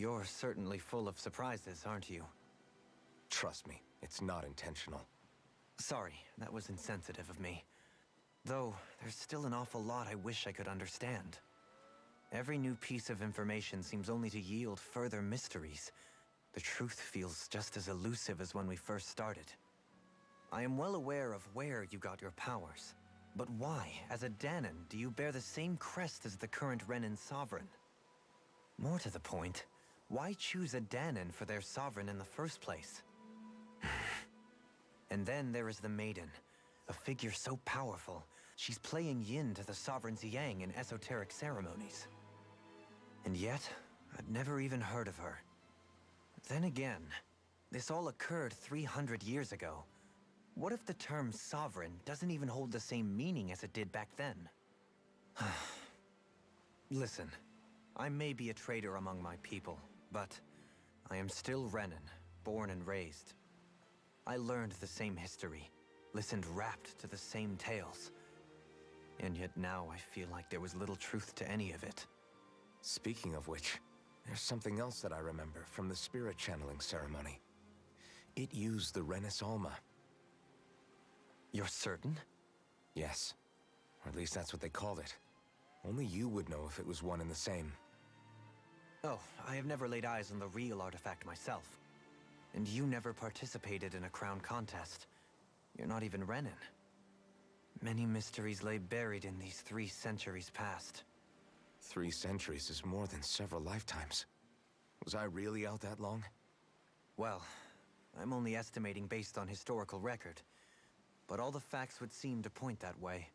You're certainly full of surprises, aren't you? Trust me, it's not intentional. Sorry, that was insensitive of me. Though, there's still an awful lot I wish I could understand. Every new piece of information seems only to yield further mysteries. The truth feels just as elusive as when we first started. I am well aware of where you got your powers. But why, as a Danon, do you bear the same crest as the current Renan sovereign? More to the point, why choose a Danon for their sovereign in the first place? And then there is the Maiden, a figure so powerful, she's playing yin to the sovereign's yang in esoteric ceremonies. And yet, I'd never even heard of her. Then again, this all occurred 300 years ago. What if the term sovereign doesn't even hold the same meaning as it did back then? Listen, I may be a traitor among my people, but I am still Renan, born and raised. I learned the same history, listened rapt to the same tales. And yet now I feel like there was little truth to any of it. Speaking of which, there's something else that I remember from the spirit channeling ceremony. It used the Renis Alma. You're certain? Yes. Or at least that's what they called it. Only you would know if it was one and the same. Oh, I have never laid eyes on the real artifact myself. And you never participated in a crown contest. You're not even Renan. Many mysteries lay buried in these 3 centuries past. 3 centuries is more than several lifetimes. Was I really out that long? Well, I'm only estimating based on historical record. But all the facts would seem to point that way.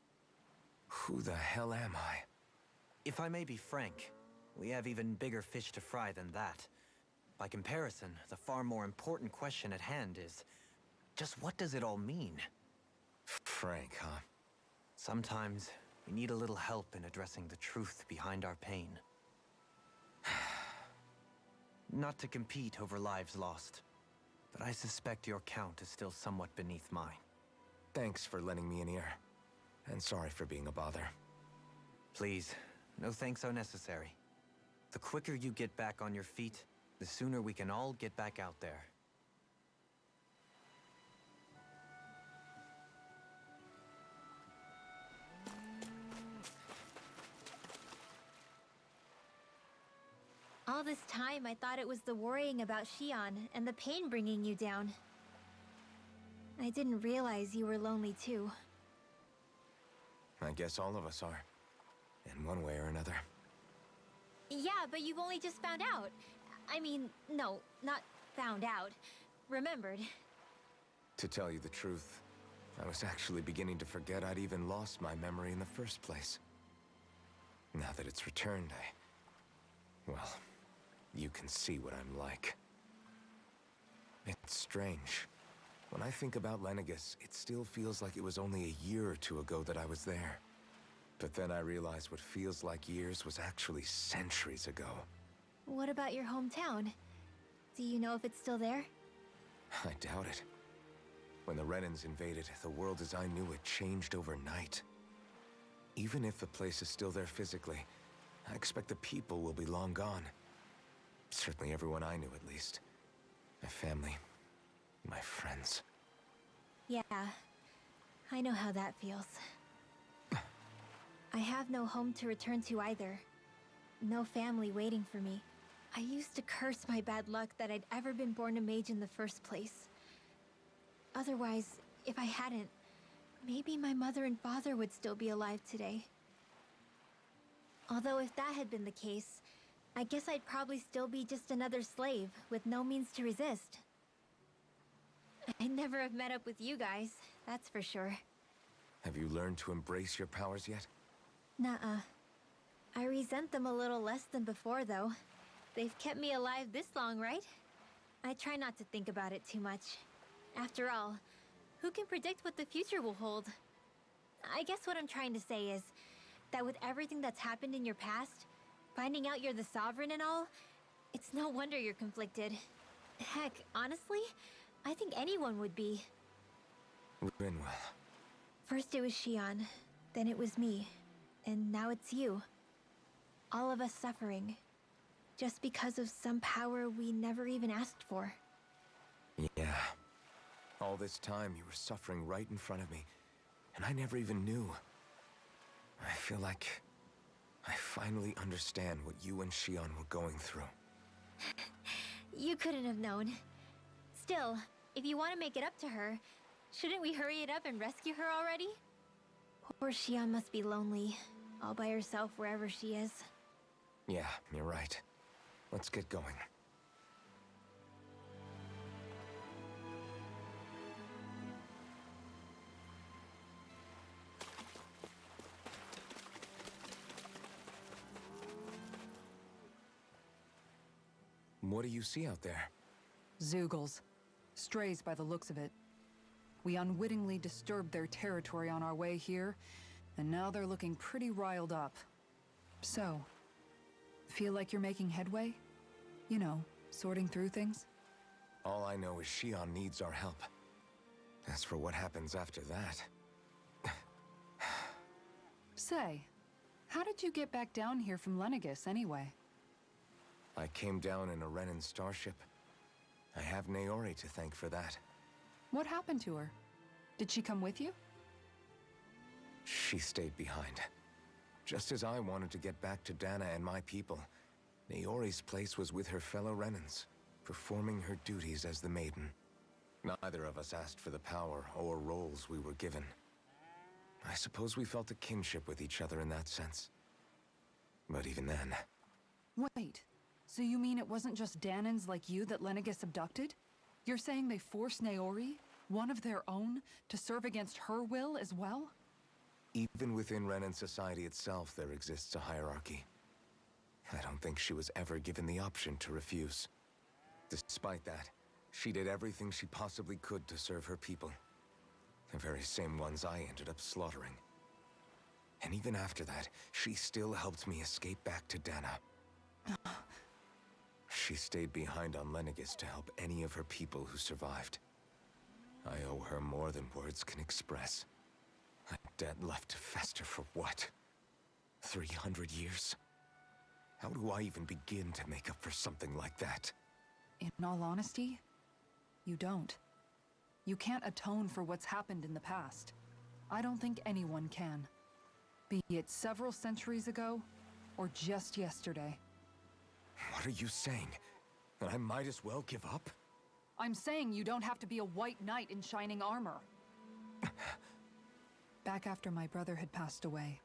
Who the hell am I? If I may be frank, we have even bigger fish to fry than that. By comparison, the far more important question at hand is, just what does it all mean? Frank, huh? Sometimes, we need a little help in addressing the truth behind our pain. Not to compete over lives lost, but I suspect your count is still somewhat beneath mine. Thanks for lending me an ear. And sorry for being a bother. Please, no thanks are necessary. The quicker you get back on your feet, the sooner we can all get back out there. All this time, I thought it was the worrying about Xion and the pain bringing you down. I didn't realize you were lonely too. I guess all of us are. In one way or another. Yeah, but you've only just found out. I mean, no, not found out. Remembered. To tell you the truth, I was actually beginning to forget I'd even lost my memory in the first place. Now that it's returned, well, you can see what I'm like. It's strange. When I think about Lenegus, it still feels like it was only a year or 2 ago that I was there. But then I realized what feels like years was actually centuries ago. What about your hometown? Do you know if it's still there? I doubt it. When the Renans invaded, the world as I knew it changed overnight. Even if the place is still there physically, I expect the people will be long gone. Certainly everyone I knew, at least. My family, my friends. Yeah, I know how that feels. I have no home to return to either. No family waiting for me. I used to curse my bad luck that I'd ever been born a mage in the first place. Otherwise, if I hadn't, maybe my mother and father would still be alive today. Although if that had been the case, I guess I'd probably still be just another slave with no means to resist. I'd never have met up with you guys, that's for sure. Have you learned to embrace your powers yet? Nuh-uh. I resent them a little less than before, though. They've kept me alive this long, right? I try not to think about it too much. After all, who can predict what the future will hold? I guess what I'm trying to say is that with everything that's happened in your past, finding out you're the Sovereign and all, it's no wonder you're conflicted. Heck, honestly, I think anyone would be. Rinwell. First it was Xion, then it was me, and now it's you. All of us suffering. just because of some power we never even asked for. Yeah. All this time you were suffering right in front of me, and I never even knew. I feel like I finally understand what you and Shion were going through. You couldn't have known. Still, if you want to make it up to her, shouldn't we hurry it up and rescue her already? Poor Shion must be lonely, all by herself wherever she is. Yeah, you're right. Let's get going. What do you see out there? Zeugles. Strays by the looks of it. We unwittingly disturbed their territory on our way here, and now they're looking pretty riled up. So, feel like you're making headway? You know, sorting through things? All I know is Shion needs our help. As for what happens after that... Say, how did you get back down here from Lenegis anyway? I came down in a Renan starship. I have Naori to thank for that. What happened to her? Did she come with you? She stayed behind. Just as I wanted to get back to Dana and my people, Naori's place was with her fellow Renans, performing her duties as the Maiden. Neither of us asked for the power or roles we were given. I suppose we felt a kinship with each other in that sense. But even then... Wait, so you mean it wasn't just Danans like you that Lenegis abducted? You're saying they forced Naori, one of their own, to serve against her will as well? Even within Renan society itself, there exists a hierarchy. I don't think she was ever given the option to refuse. Despite that, she did everything she possibly could to serve her people. The very same ones I ended up slaughtering. And even after that, she still helped me escape back to Dana. She stayed behind on Lenegis to help any of her people who survived. I owe her more than words can express. A debt left to fester for what? 300 years? How do I even begin to make up for something like that? In all honesty, you don't. You can't atone for what's happened in the past. I don't think anyone can. Be it several centuries ago, or just yesterday. What are you saying? That I might as well give up? I'm saying you don't have to be a white knight in shining armor. Back after my brother had passed away,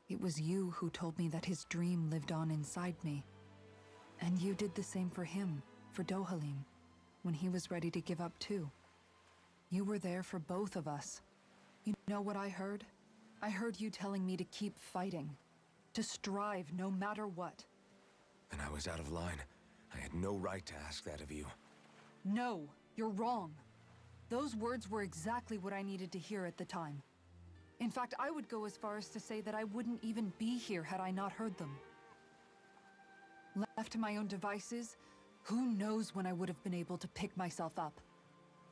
it was you who told me that his dream lived on inside me. And you did the same for him, for Dohalim, when he was ready to give up too. You were there for both of us. You know what I heard? I heard you telling me to keep fighting, to strive no matter what. And I was out of line. I had no right to ask that of you. No, you're wrong. Those words were exactly what I needed to hear at the time. In fact, I would go as far as to say that I wouldn't even be here had I not heard them. Left to my own devices, who knows when I would have been able to pick myself up.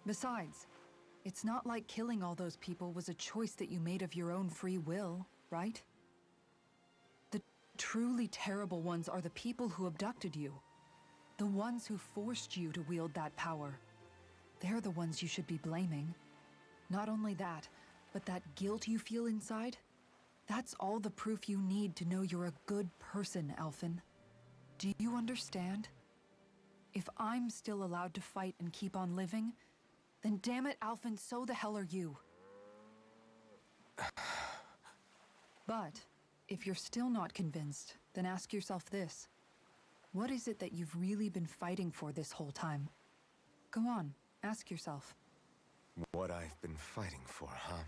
Besides, it's not like killing all those people was a choice that you made of your own free will, right? The truly terrible ones are the people who abducted you. The ones who forced you to wield that power. They're the ones you should be blaming. Not only that, but that guilt you feel inside, that's all the proof you need to know you're a good person, Alphen. Do you understand? If I'm still allowed to fight and keep on living, then damn it, Alphen, so the hell are you. But if you're still not convinced, then ask yourself this. What is it that you've really been fighting for this whole time? Go on, ask yourself. What I've been fighting for, huh?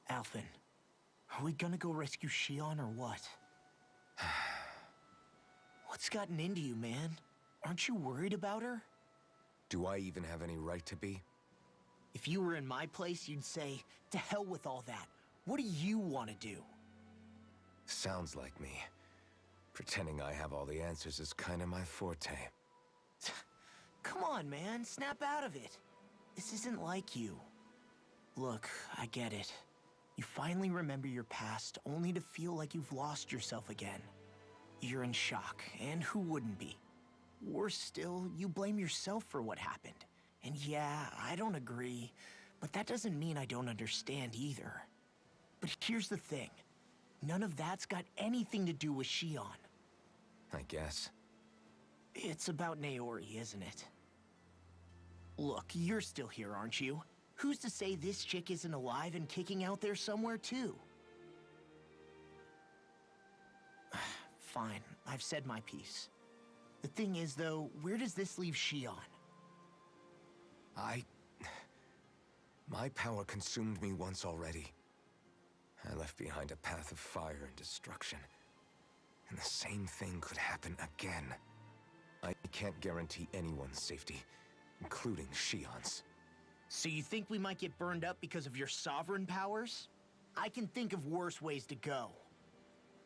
Alphen, are we gonna go rescue Shion or what? What's gotten into you, man? Aren't you worried about her? Do I even have any right to be? If you were in my place, you'd say, to hell with all that. What do you want to do? Sounds like me. Pretending I have all the answers is kind of my forte. Come on, man. Snap out of it. This isn't like you. Look, I get it. You finally remember your past, only to feel like you've lost yourself again. You're in shock, and who wouldn't be? Worse still, you blame yourself for what happened. And yeah, I don't agree, but that doesn't mean I don't understand either. But here's the thing. None of that's got anything to do with Shion. I guess. It's about Naori, isn't it? Look, you're still here, aren't you? Who's to say this chick isn't alive and kicking out there somewhere, too? Fine, I've said my piece. The thing is, though, where does this leave Shion? My power consumed me once already. I left behind a path of fire and destruction. And the same thing could happen again. I can't guarantee anyone's safety, including Shion's. So you think we might get burned up because of your sovereign powers? I can think of worse ways to go.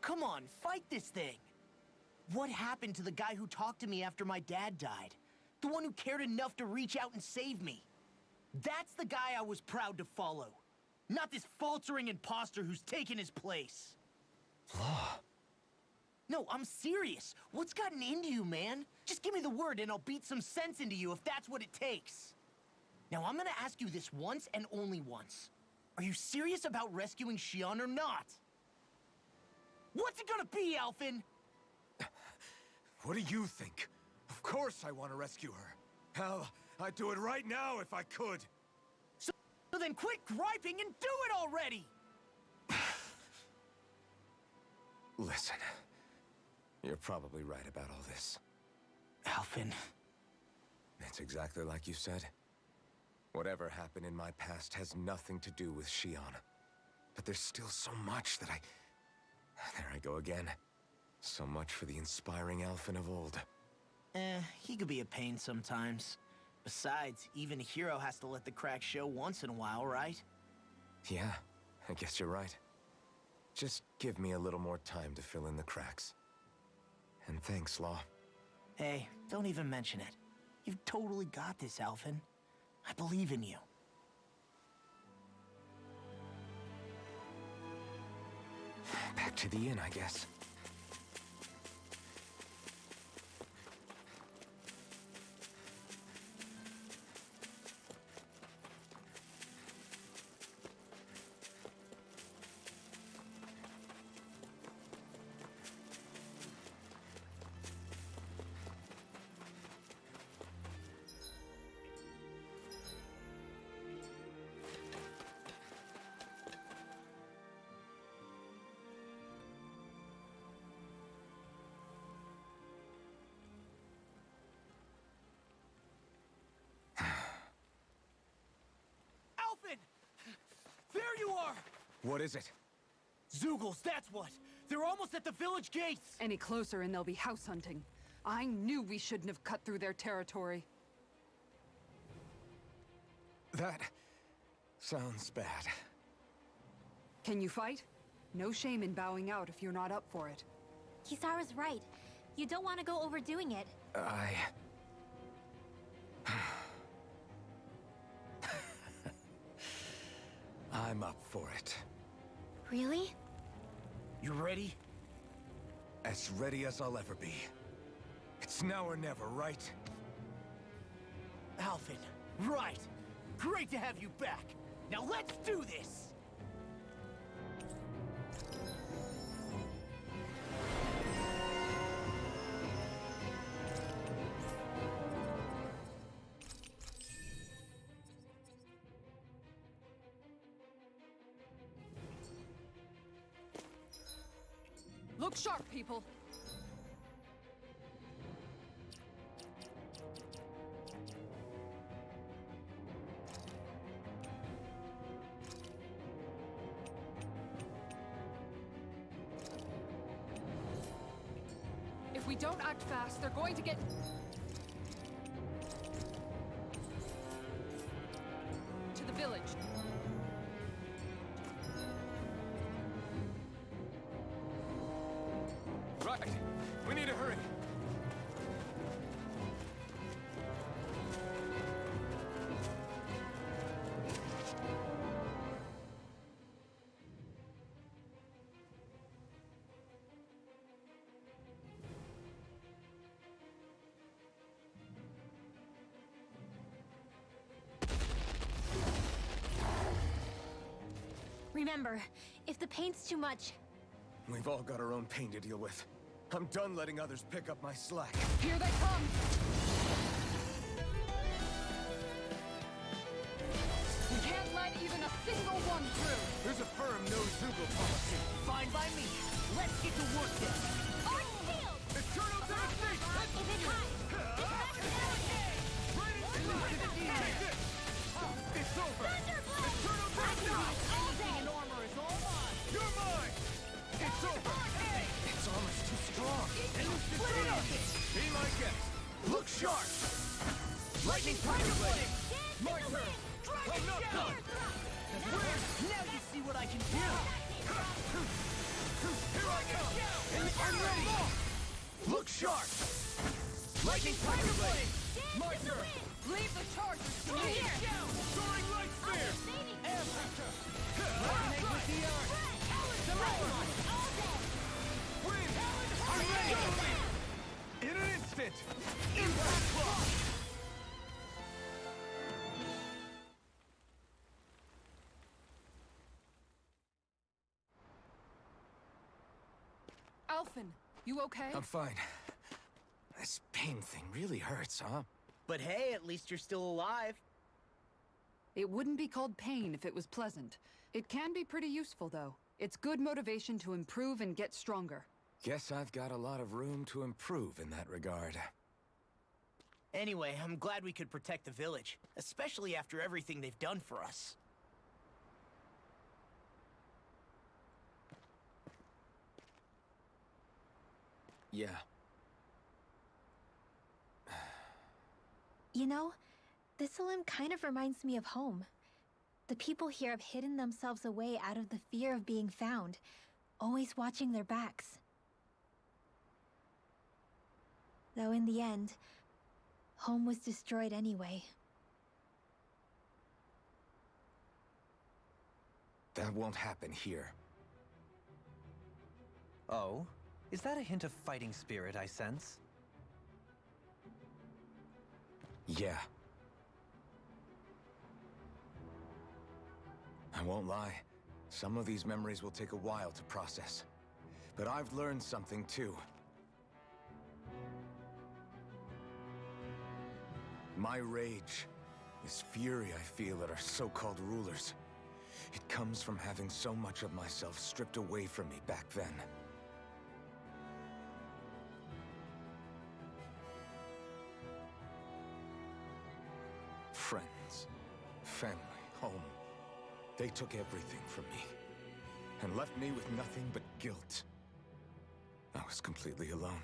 Come on, fight this thing! What happened to the guy who talked to me after my dad died? The one who cared enough to reach out and save me? That's the guy I was proud to follow. Not this faltering imposter who's taken his place. Law. No, I'm serious. What's gotten into you, man? Just give me the word and I'll beat some sense into you if that's what it takes. Now, I'm gonna ask you this once and only once. Are you serious about rescuing Shion or not? What's it gonna be, Alphen? What do you think? Of course I want to rescue her. Hell, I'd do it right now if I could. So then quit griping and do it already! Listen, you're probably right about all this. Alphen. It's exactly like you said. Whatever happened in my past has nothing to do with Shion. But there's still so much that There I go again. So much for the inspiring Alphen of old. He could be a pain sometimes. Besides, even a hero has to let the cracks show once in a while, right? Yeah, I guess you're right. Just give me a little more time to fill in the cracks. And thanks, Law. Hey, don't even mention it. You've totally got this, Alphen. I believe in you. Back to the inn, I guess. There you are! What is it? Zeugles, that's what! They're almost at the village gates! Any closer and they'll be house hunting. I knew we shouldn't have cut through their territory. That sounds bad. Can you fight? No shame in bowing out if you're not up for it. Kisara's right. You don't want to go overdoing it. I'm up for it. Really? You ready? As ready as I'll ever be. It's now or never, right? Alphen, right! Great to have you back! Now let's do this! Look sharp, people! If we don't act fast, they're going to get... Remember, if the pain's too much... We've all got our own pain to deal with. I'm done letting others pick up my slack. Here they come! We can't let even a single one through! There's a firm no-Zoogle policy. Fine by me. Let's get to work then. Arch shield! Eternal devastation! If it hides, distract Take this! It's over! Thunderblade! Eternal I got devastation! all day! And armor is all mine. You're mine! It's over! Its armor's too strong. Be my guest. Look sharp! Lightning Tiger Blade! My turn! I'm not done! Now you see what I can do. Here I come! I'm ready! Look sharp! Lightning Tiger Blade! My turn! Leave the charges to me! Soaring Light Spear! Resonate with the earth. Wind! I'm ready! In an instant! Impact Block! Alphen, you okay? I'm fine. This pain thing really hurts, huh? But hey, at least you're still alive. It wouldn't be called pain if it was pleasant. It can be pretty useful, though. It's good motivation to improve and get stronger. Guess I've got a lot of room to improve in that regard. Anyway, I'm glad we could protect the village, especially after everything they've done for us. Yeah. You know, Thistleum kind of reminds me of home. The people here have hidden themselves away out of the fear of being found, always watching their backs. Though in the end, home was destroyed anyway. That won't happen here. Oh? Is that a hint of fighting spirit I sense? Yeah. I won't lie. Some of these memories will take a while to process. But I've learned something too. My rage, this fury I feel at our so-called rulers, it comes from having so much of myself stripped away from me back then. Friends, family, home. They took everything from me and left me with nothing but guilt. I was completely alone.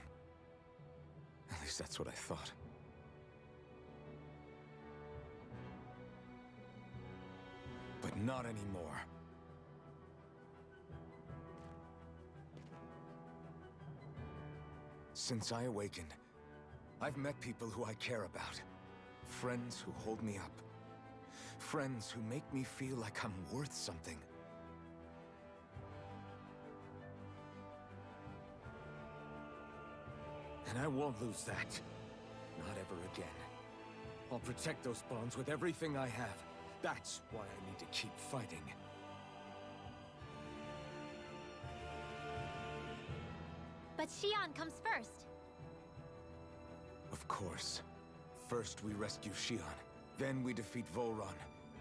At least that's what I thought. But not anymore. Since I awakened, I've met people who I care about. Friends who hold me up. Friends who make me feel like I'm worth something. And I won't lose that. Not ever again. I'll protect those bonds with everything I have. That's why I need to keep fighting. But Xion comes first. Of course. First we rescue Xion, then we defeat Volron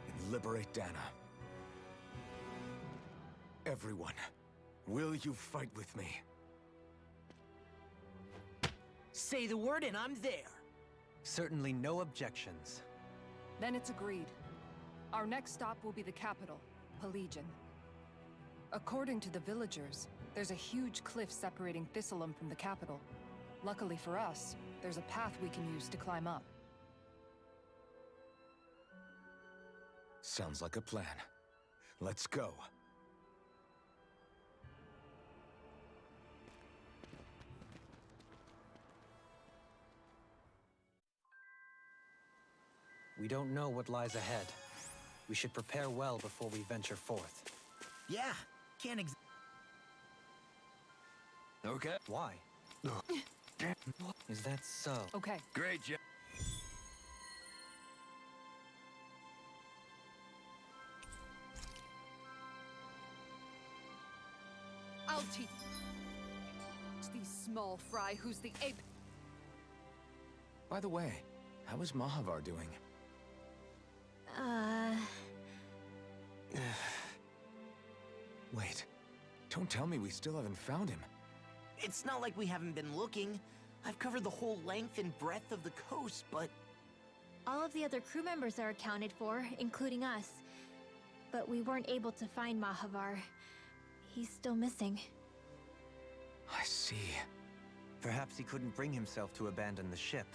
and liberate Dana. Everyone, will you fight with me? Say the word and I'm there. Certainly no objections. Then it's agreed. Our next stop will be the capital, Pelegion. According to the villagers, there's a huge cliff separating Thistleum from the capital. Luckily for us, there's a path we can use to climb up. Sounds like a plan. Let's go. We don't know what lies ahead. We should prepare well before we venture forth. Yeah, can't Okay. Why? Is that so? Okay, Great, Jeff. I'll teach these small fry who's the ape. By the way, how is Mahavar doing? Wait, don't tell me we still haven't found him. It's not like we haven't been looking. I've covered the whole length and breadth of the coast, but All of the other crew members are accounted for, including us. But we weren't able to find Mahavar. He's still missing. I see. Perhaps he couldn't bring himself to abandon the ship.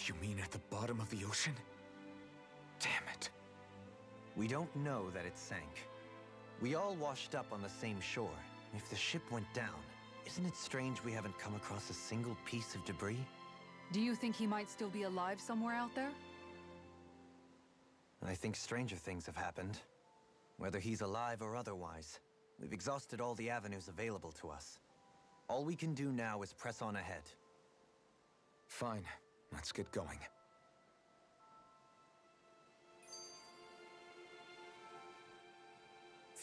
You mean at the bottom of the ocean? Damn it. We don't know that it sank. We all washed up on the same shore. If the ship went down, isn't it strange we haven't come across a single piece of debris? Do you think he might still be alive somewhere out there? I think stranger things have happened. Whether he's alive or otherwise, we've exhausted all the avenues available to us. All we can do now is press on ahead. Fine, let's get going.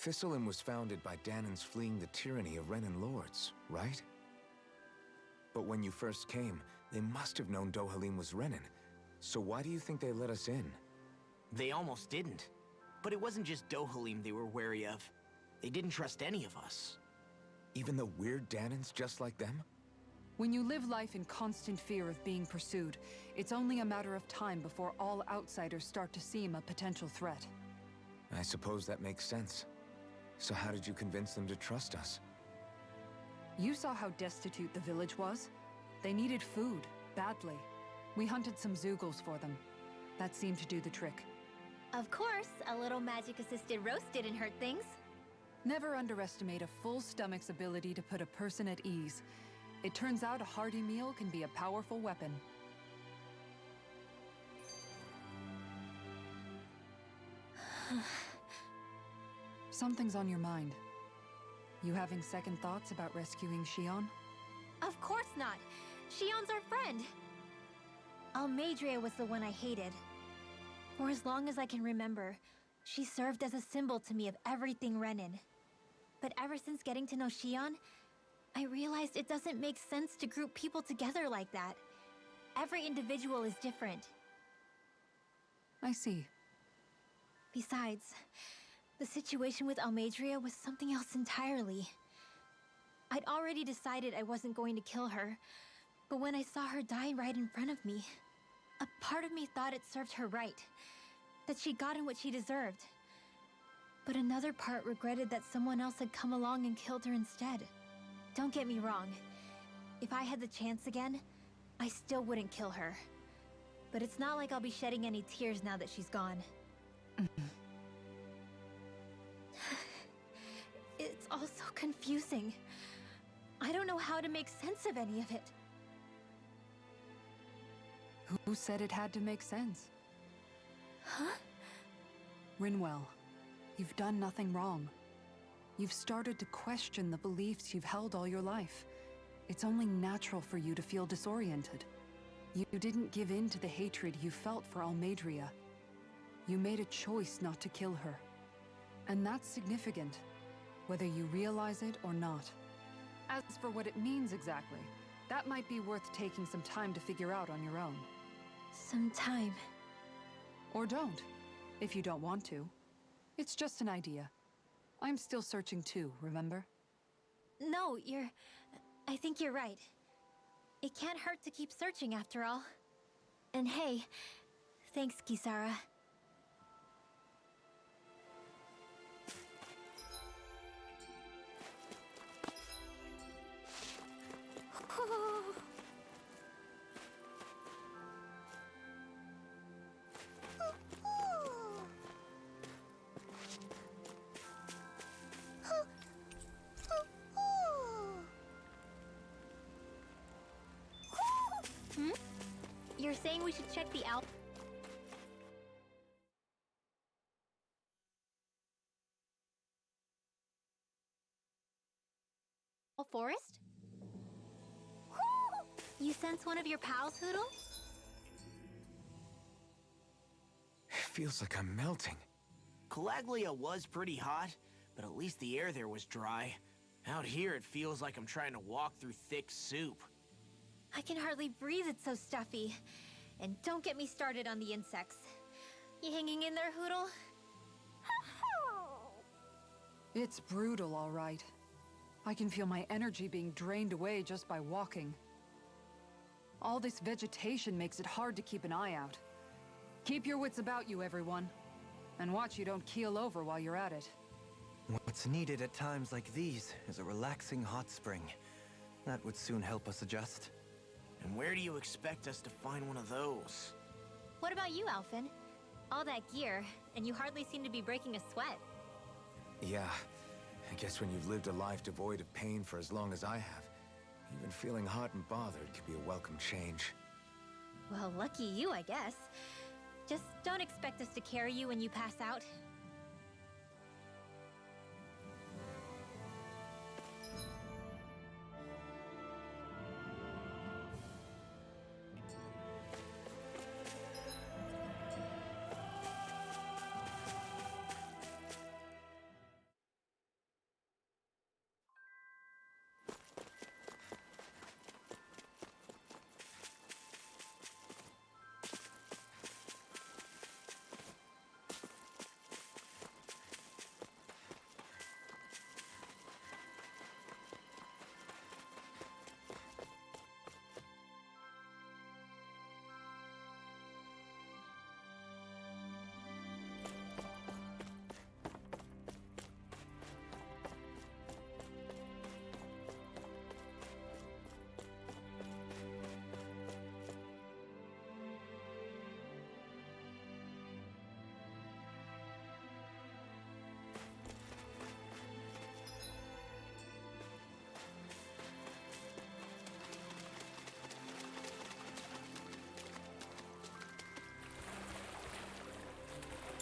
Thistlein was founded by Danan's fleeing the tyranny of Renan lords, right? But when you first came, they must have known Dohalim was Renan. So why do you think they let us in? they almost didn't. But it wasn't just Dohalim they were wary of. They didn't trust any of us. Even the weird Danans just like them? When you live life in constant fear of being pursued, it's only a matter of time before all outsiders start to seem a potential threat. I suppose that makes sense. So how did you convince them to trust us? You saw how destitute the village was. They needed food, badly. We hunted some Zeugles for them. That seemed to do the trick. Of course, a little magic-assisted roast didn't hurt things. Never underestimate a full stomach's ability to put a person at ease. It turns out a hearty meal can be a powerful weapon. Something's on your mind. You having second thoughts about rescuing Shion? Of course not. Shion's our friend. Almadria was the one I hated. For as long as I can remember, she served as a symbol to me of everything Renan. But ever since getting to know Shion, I realized it doesn't make sense to group people together like that. Every individual is different. I see. Besides, the situation with Almadria was something else entirely. I'd already decided I wasn't going to kill her, but when I saw her die right in front of me, a part of me thought it served her right, that she'd gotten what she deserved. But another part regretted that someone else had come along and killed her instead. Don't get me wrong. If I had the chance again, I still wouldn't kill her. But it's not like I'll be shedding any tears now that she's gone. It's all so confusing. I don't know how to make sense of any of it. Who said it had to make sense? Huh? Rinwell, you've done nothing wrong. You've started to question the beliefs you've held all your life. It's only natural for you to feel disoriented. You didn't give in to the hatred you felt for Almadria. You made a choice not to kill her. And that's significant, whether you realize it or not. As for what it means exactly, that might be worth taking some time to figure out on your own. Some time. Or don't, if you don't want to. It's just an idea. I'm still searching too, remember? No, I think you're right. It can't hurt to keep searching after all. And hey, thanks, Kisara. You're saying we should check the Owl Forest? You sense one of your pals, Hoodle? It feels like I'm melting. Calaglia was pretty hot, but at least the air there was dry. Out here, it feels like I'm trying to walk through thick soup. I can hardly breathe, it's so stuffy. And don't get me started on the insects. You hanging in there, Hoodle? It's brutal, all right. I can feel my energy being drained away just by walking. All this vegetation makes it hard to keep an eye out. Keep your wits about you, everyone. And watch you don't keel over while you're at it. What's needed at times like these is a relaxing hot spring. That would soon help us adjust. And where do you expect us to find one of those? What about you, Alphen? All that gear, and you hardly seem to be breaking a sweat. Yeah, I guess when you've lived a life devoid of pain for as long as I have, even feeling hot and bothered could be a welcome change. Well, lucky you, I guess. Just don't expect us to carry you when you pass out.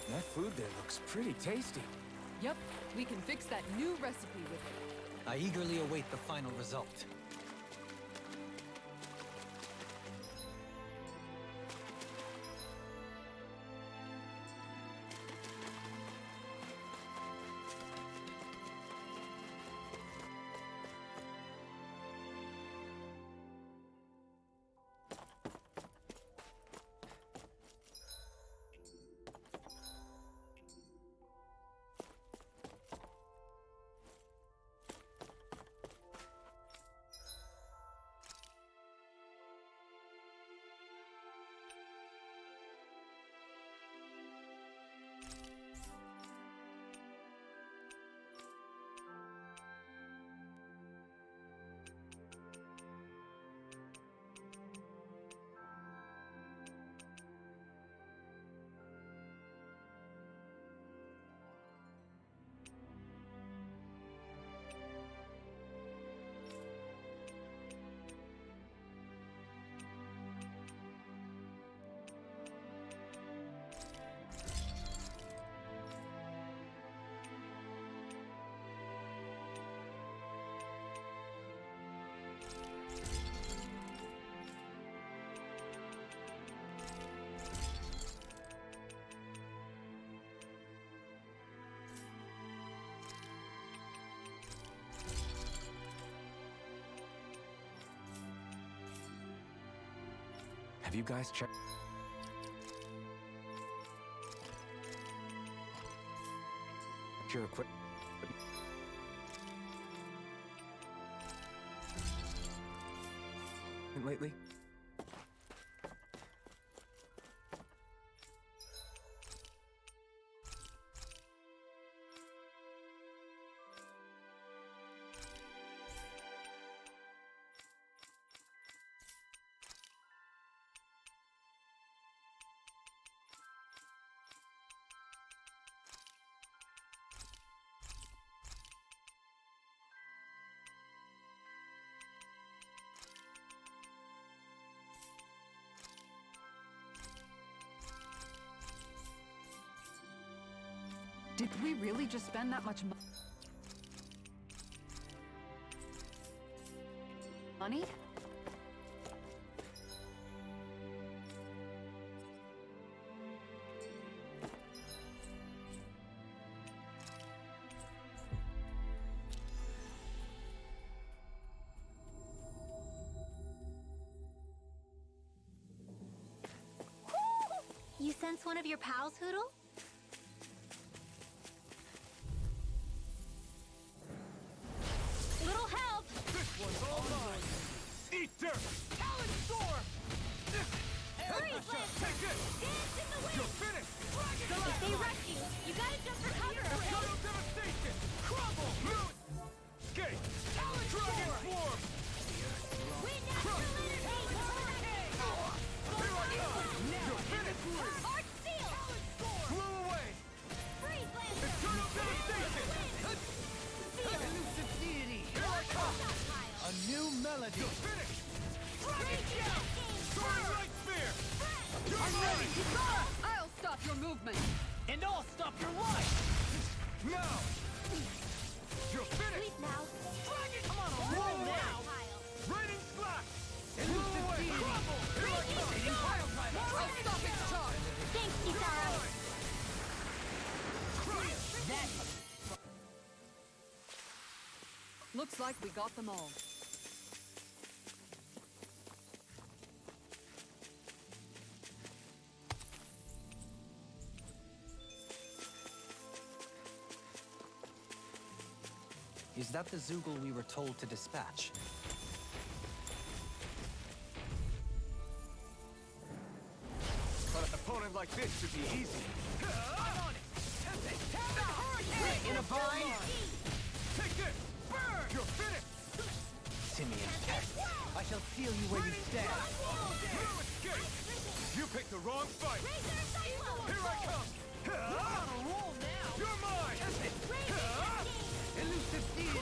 That food there looks pretty tasty. Yep, we can fix that new recipe with it. I eagerly await the final result. Have you guys checked your equipment lately? Did we really just spend that much money? sense one of your pals, Hoodle? Little help! This one's all mine! Eat dirt! Talon Storm! Freeze, Lancer! Take it! Dance in the wind! You're finished! If they rush you, you gotta jump for cover, okay? Shadow Devastation! Crumble! Moon! Skate! Talon Dragon Swarm! Wind natural energy! Here I come! You're finished! Arch Seal! Flew away! Freeze, Lancer! Eternal Devastation! Seal! Elusive deity! Here I come! A new melody! You're finished! Dragon Gem! Sword Light Spear! You're I'm ready! mine! I'll stop your movement! And I'll stop your life! Now! You're finished! Sleep now. Dragon! Come on, Roll now! now! Raining Slash! Elusive Away! deity! Crumble! Here I come! Radiating pile driver! I'll stop its charge! Thanks, Kisara. Looks like we got them all. Is that the Zoogle we were told to dispatch? But an opponent like this should be easy. I'm on it! In a bind! Take this! Burn! You're finished! Simian pest. I shall feel you where you stand. No escape! You picked the wrong fight! Here I come! On a roll now! You're mine! Elusive deity!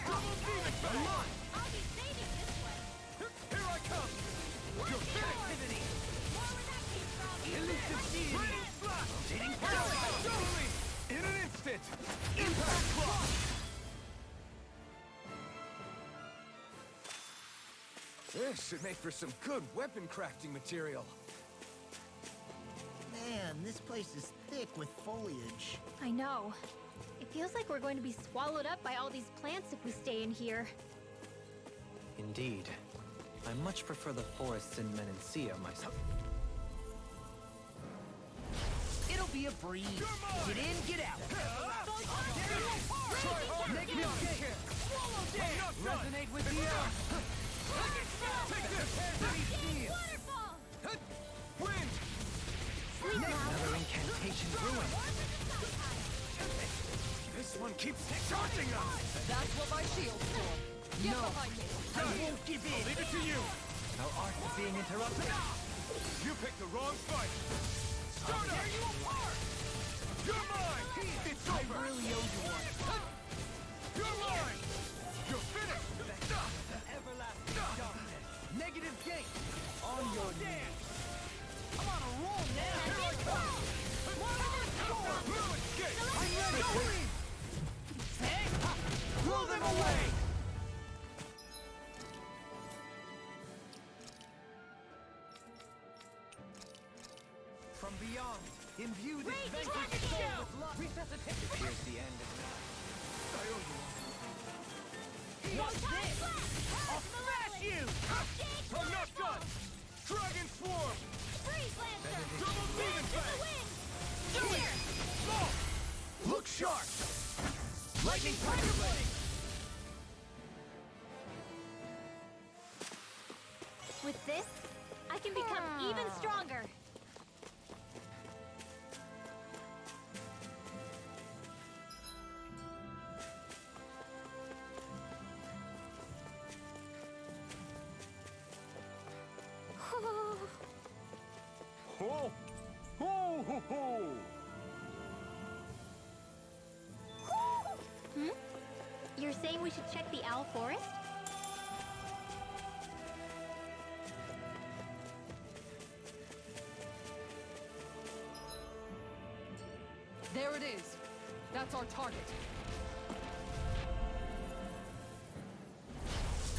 Double Demon Blade! I'll be saving this one. Here I come! You're finished! More where that came from. Elusive deity! Raining Slash! Rotating Double pile driver! Double in an instant! Impact Block! This should make for some good weapon crafting material. Man, this place is thick with foliage. I know. It feels like we're going to be swallowed up by all these plants if we stay in here. Indeed. I much prefer the forests in Menancia myself. It'll be a breeze. Get in, get out. Negative kick. Resonate with the earth. Take this! Waterfall! Wind! Sleep now. Another incantation ruined. This one keeps charging us! That's what my shield's for. Get behind me! I won't give in. I'll leave it to you! Our art is being interrupted. You picked the wrong fight! Start up! You apart! You're mine! It's I over! really owe you one. You're mine! You're finished! Everlasting darkness. Negative gate. On your knees. I'm on a roll now. Here I come! Blue escape! I'm ready. Go in. Hey, ha. Blow them away. From beyond, imbue this vanquished soul with love. Resuscitate. It appears the end is nigh. I owe you one. What's this? I'll smash you. I'm not done! Dragon Swarm! Freeze, Lancer! Double Demon Blade! Here! Look sharp! Lightning Tiger Blade. With this, I can become even stronger. Ho! Ho ho ho! You're saying we should check the Owl Forest? There it is. That's our target.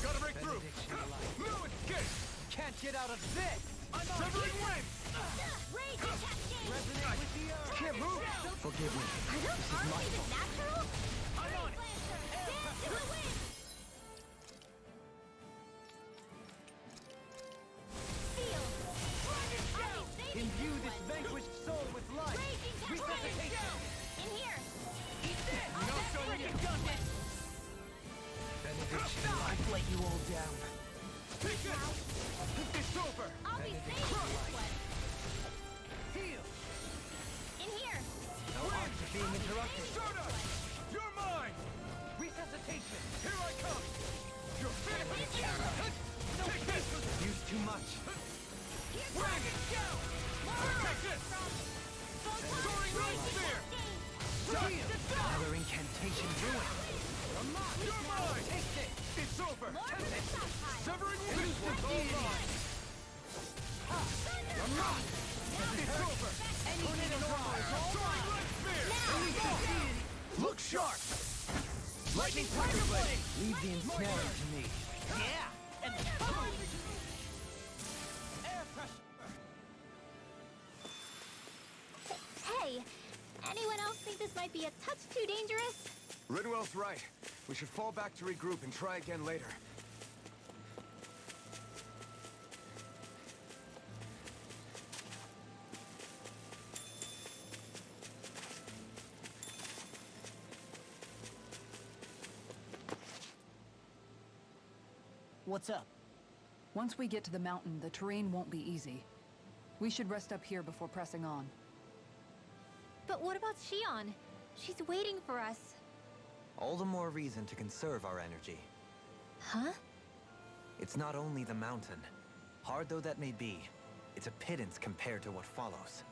Gotta break through! No escape! Can't get out of this. I'm on Severing wind! Rage cascade! Resonate with the earth. Can't move! Forgive me. Are those arms even natural? I'm on it. Lancer, dance in the wind! Seal! I'll be saving Imbue this this one. fall down. Take it! It's over! I'll be safe in this one. Heal! In here. No harm to being interrupted. Soda! You're mine! Resuscitation! Here I come! You're finished! No, Take this! Used too much. Bring it down! Take this! Soaring Red Spear! Heal! Another incantation ruined. You're mine! Take this! It's over! Stockpile. Severing Wings was all mine! It's over! Anything at all! Soaring Red Spear! Look sharp! Lightning Tiger Blade! Leave the ensnaring to me. Yeah! And air pressure! Hey, anyone else think this might be a touch too dangerous? Ridwell's right. We should fall back to regroup and try again later. What's up? Once we get to the mountain, the terrain won't be easy. We should rest up here before pressing on. But what about Shion? She's waiting for us. All the more reason to conserve our energy. Huh? It's not only the mountain. Hard though that may be, it's a pittance compared to what follows.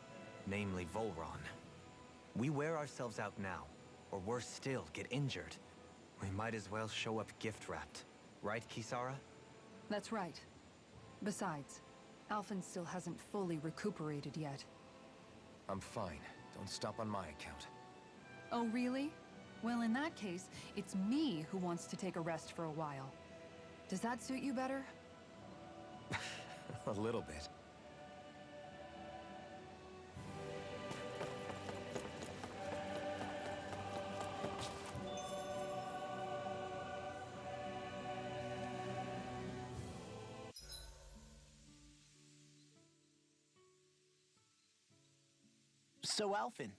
Namely Volron. We wear ourselves out now, or worse still, get injured. We might as well show up gift-wrapped. Right, Kisara? That's right. Besides, Alphen still hasn't fully recuperated yet. I'm fine. Don't stop on my account. Oh, really? Well, in that case, it's me who wants to take a rest for a while. Does that suit you better? A little bit. So, Alphen,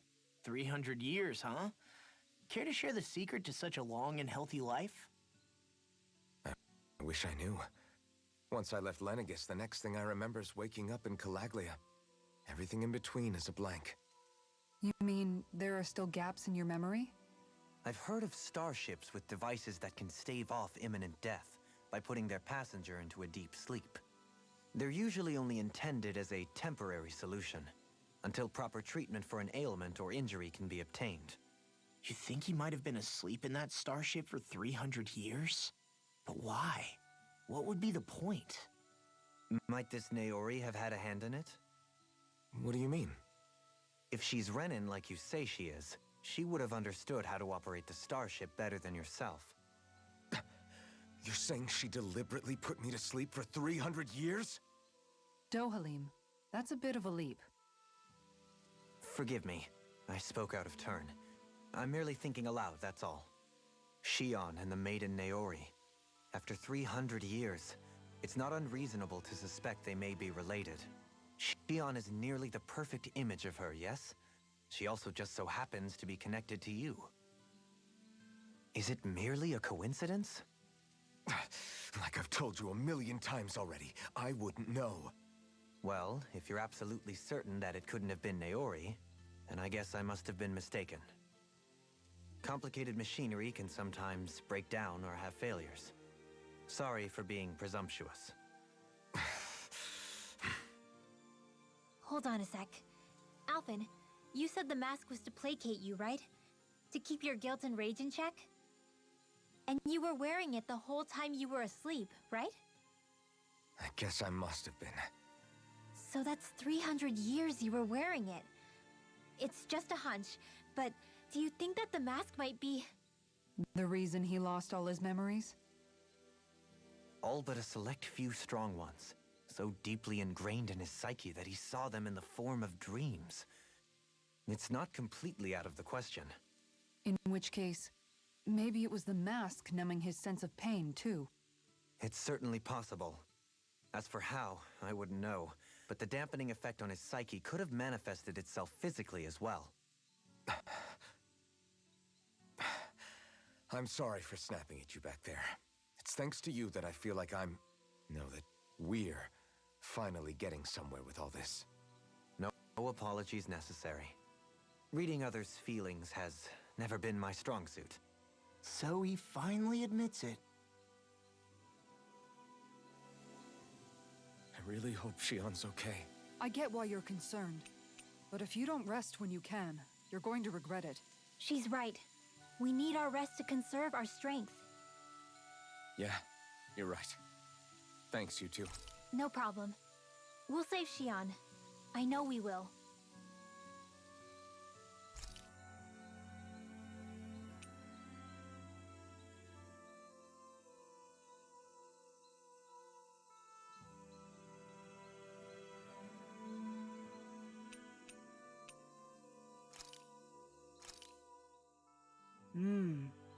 300 years, huh? Care to share the secret to such a long and healthy life? I wish I knew. Once I left Lenegis, the next thing I remember is waking up in Calaglia. Everything in between is a blank. You mean there are still gaps in your memory? I've heard of starships with devices that can stave off imminent death by putting their passenger into a deep sleep. They're usually only intended as a temporary solution, until proper treatment for an ailment or injury can be obtained. You think he might have been asleep in that starship for 300 years? But why? What would be the point? Might this Naori have had a hand in it? What do you mean? If she's Renin like you say she is, she would have understood how to operate the starship better than yourself. You're saying she deliberately put me to sleep for 300 years? Dohalim, that's a bit of a leap. Forgive me. I spoke out of turn. I'm merely thinking aloud, that's all. Shion and the maiden Naori. After 300 years, it's not unreasonable to suspect they may be related. Shion is nearly the perfect image of her, yes? She also just so happens to be connected to you. Is it merely a coincidence? Like I've told you 1,000,000 times already, I wouldn't know. Well, if you're absolutely certain that it couldn't have been Naori, then I guess I must have been mistaken. Complicated machinery can sometimes break down or have failures. Sorry for being presumptuous. Hold on a sec. Alphen, you said the mask was to placate you, right? To keep your guilt and rage in check? And you were wearing it the whole time you were asleep, right? I guess I must have been. So that's 300 years you were wearing it. It's just a hunch, but do you think that the mask might be... The reason he lost all his memories? All but a select few strong ones, so deeply ingrained in his psyche that he saw them in the form of dreams. It's not completely out of the question. In which case, maybe it was the mask numbing his sense of pain, too. It's certainly possible. As for how, I wouldn't know, but the dampening effect on his psyche could have manifested itself physically as well. I'm sorry for snapping at you back there. It's thanks to you that I feel like that we're finally getting somewhere with all this. No apologies necessary. Reading others' feelings has never been my strong suit. So he finally admits it. I really hope Shion's okay. I get why you're concerned. But if you don't rest when you can, you're going to regret it. She's right. We need our rest to conserve our strength. Yeah, you're right. Thanks, you two. No problem. We'll save Shion. I know we will.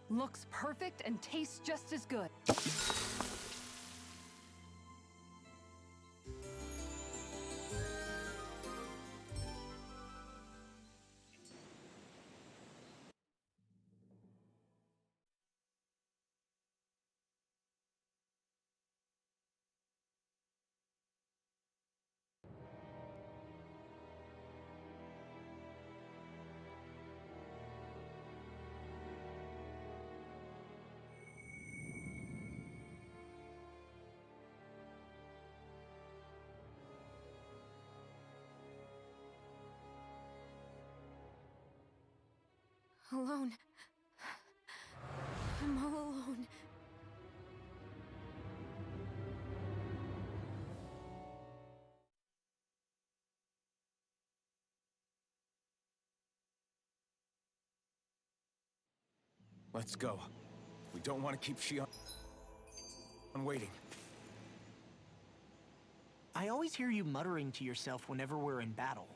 Looks perfect and tastes just as good. Alone. I'm all alone. Let's go. We don't want to keep Shion waiting. I always hear you muttering to yourself whenever we're in battle.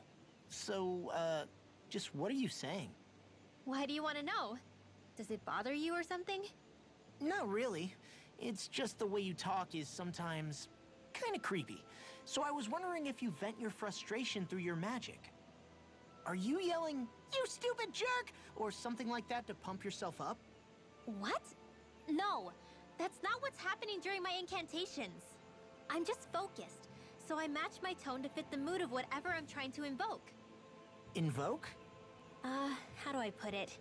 So, just what are you saying? Why do you want to know? Does it bother you or something? Not really. It's just the way you talk is sometimes kind of creepy. So I was wondering if you vent your frustration through your magic. Are you yelling, "You stupid jerk," or something like that to pump yourself up? What? No, that's not what's happening during my incantations. I'm just focused, so I match my tone to fit the mood of whatever I'm trying to invoke. Invoke? How do I put it?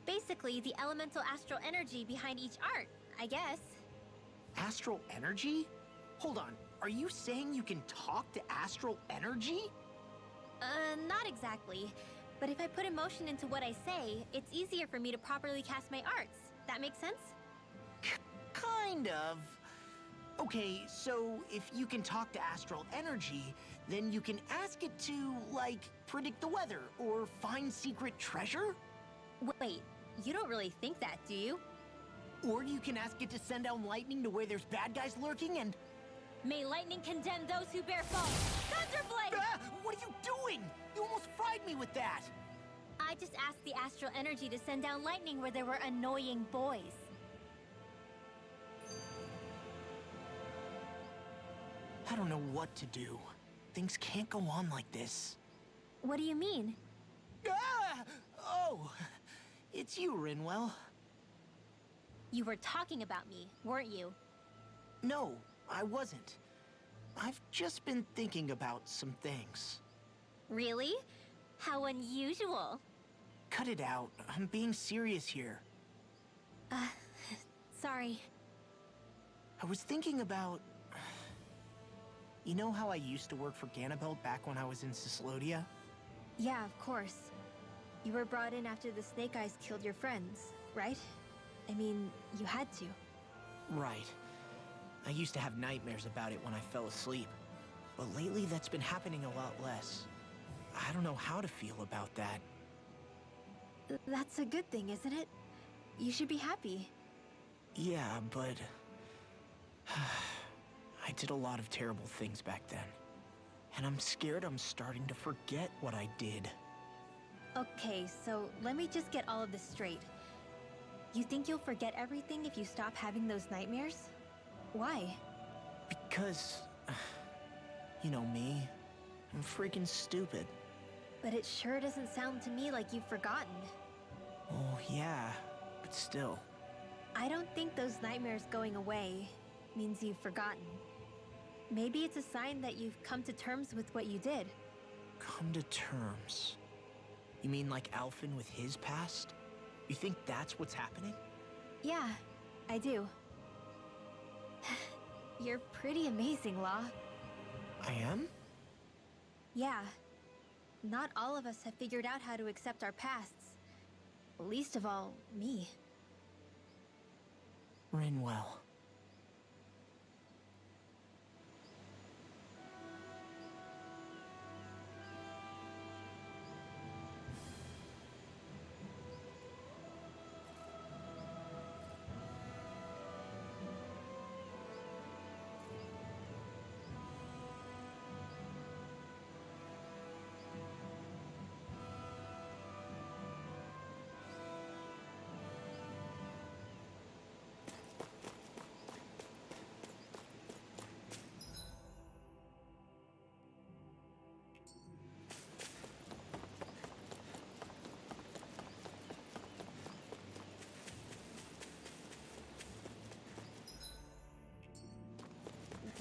Basically, the elemental astral energy behind each art, I guess. Astral energy? Hold on, are you saying you can talk to astral energy? Not exactly. But if I put emotion into what I say, it's easier for me to properly cast my arts. That makes sense? Kind of. Okay, so if you can talk to astral energy, then you can ask it to, like, predict the weather or find secret treasure? Wait, you don't really think that, do you? Or you can ask it to send down lightning to where there's bad guys lurking and... May lightning condemn those who bear false! Thunderblade! Ah! What are you doing? You almost fried me with that! I just asked the astral energy to send down lightning where there were annoying boys. I don't know what to do. Things can't go on like this. What do you mean? Ah! Oh, it's you, Rinwell. You were talking about me, weren't you? No, I wasn't. I've just been thinking about some things. Really? How unusual. Cut it out. I'm being serious here. Sorry. I was thinking about... You know how I used to work for Ganabelt back when I was in Cyslodia? Yeah, of course. You were brought in after the Snake Eyes killed your friends, right? I mean, you had to. Right. I used to have nightmares about it when I fell asleep. But lately that's been happening a lot less. I don't know how to feel about that. That's a good thing, isn't it? You should be happy. Yeah, but... I did a lot of terrible things back then. And I'm scared I'm starting to forget what I did. Okay, so let me just get all of this straight. You think you'll forget everything if you stop having those nightmares? Why? Because... you know me. I'm freaking stupid. But it sure doesn't sound to me like you've forgotten. Oh, yeah. But still. I don't don't think those nightmares going away means you've forgotten. Maybe it's a sign that you've come to terms with what you did. Come to terms. You mean like Alphen with his past? You think that's what's happening? Yeah, I do. You're pretty amazing, Law. I am? Yeah. Not all of us have figured out how to accept our pasts. Least of all, me. Rinwell.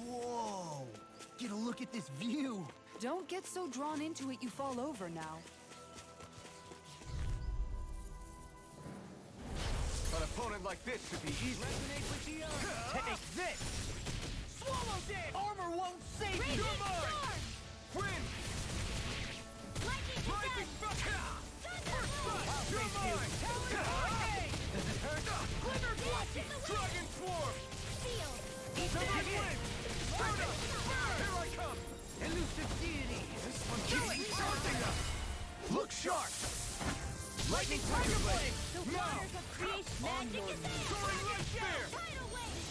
Whoa! Get a look at this view! Don't get so drawn into it you fall over now. An opponent like this should be easy. Resonate with the earth. Take this! Swallowed it! Armor won't save you! You're mine! Win! Lightning You're mine! Does it hurt? Glimmer blessing! Dragon swarm! Severed wind! Turn up! Here I come! Elusive deity! This one keeps charging up! Look sharp! Lightning tiger blade! The Now! waters of creation magic is there! Soaring light spear! Tidal wave!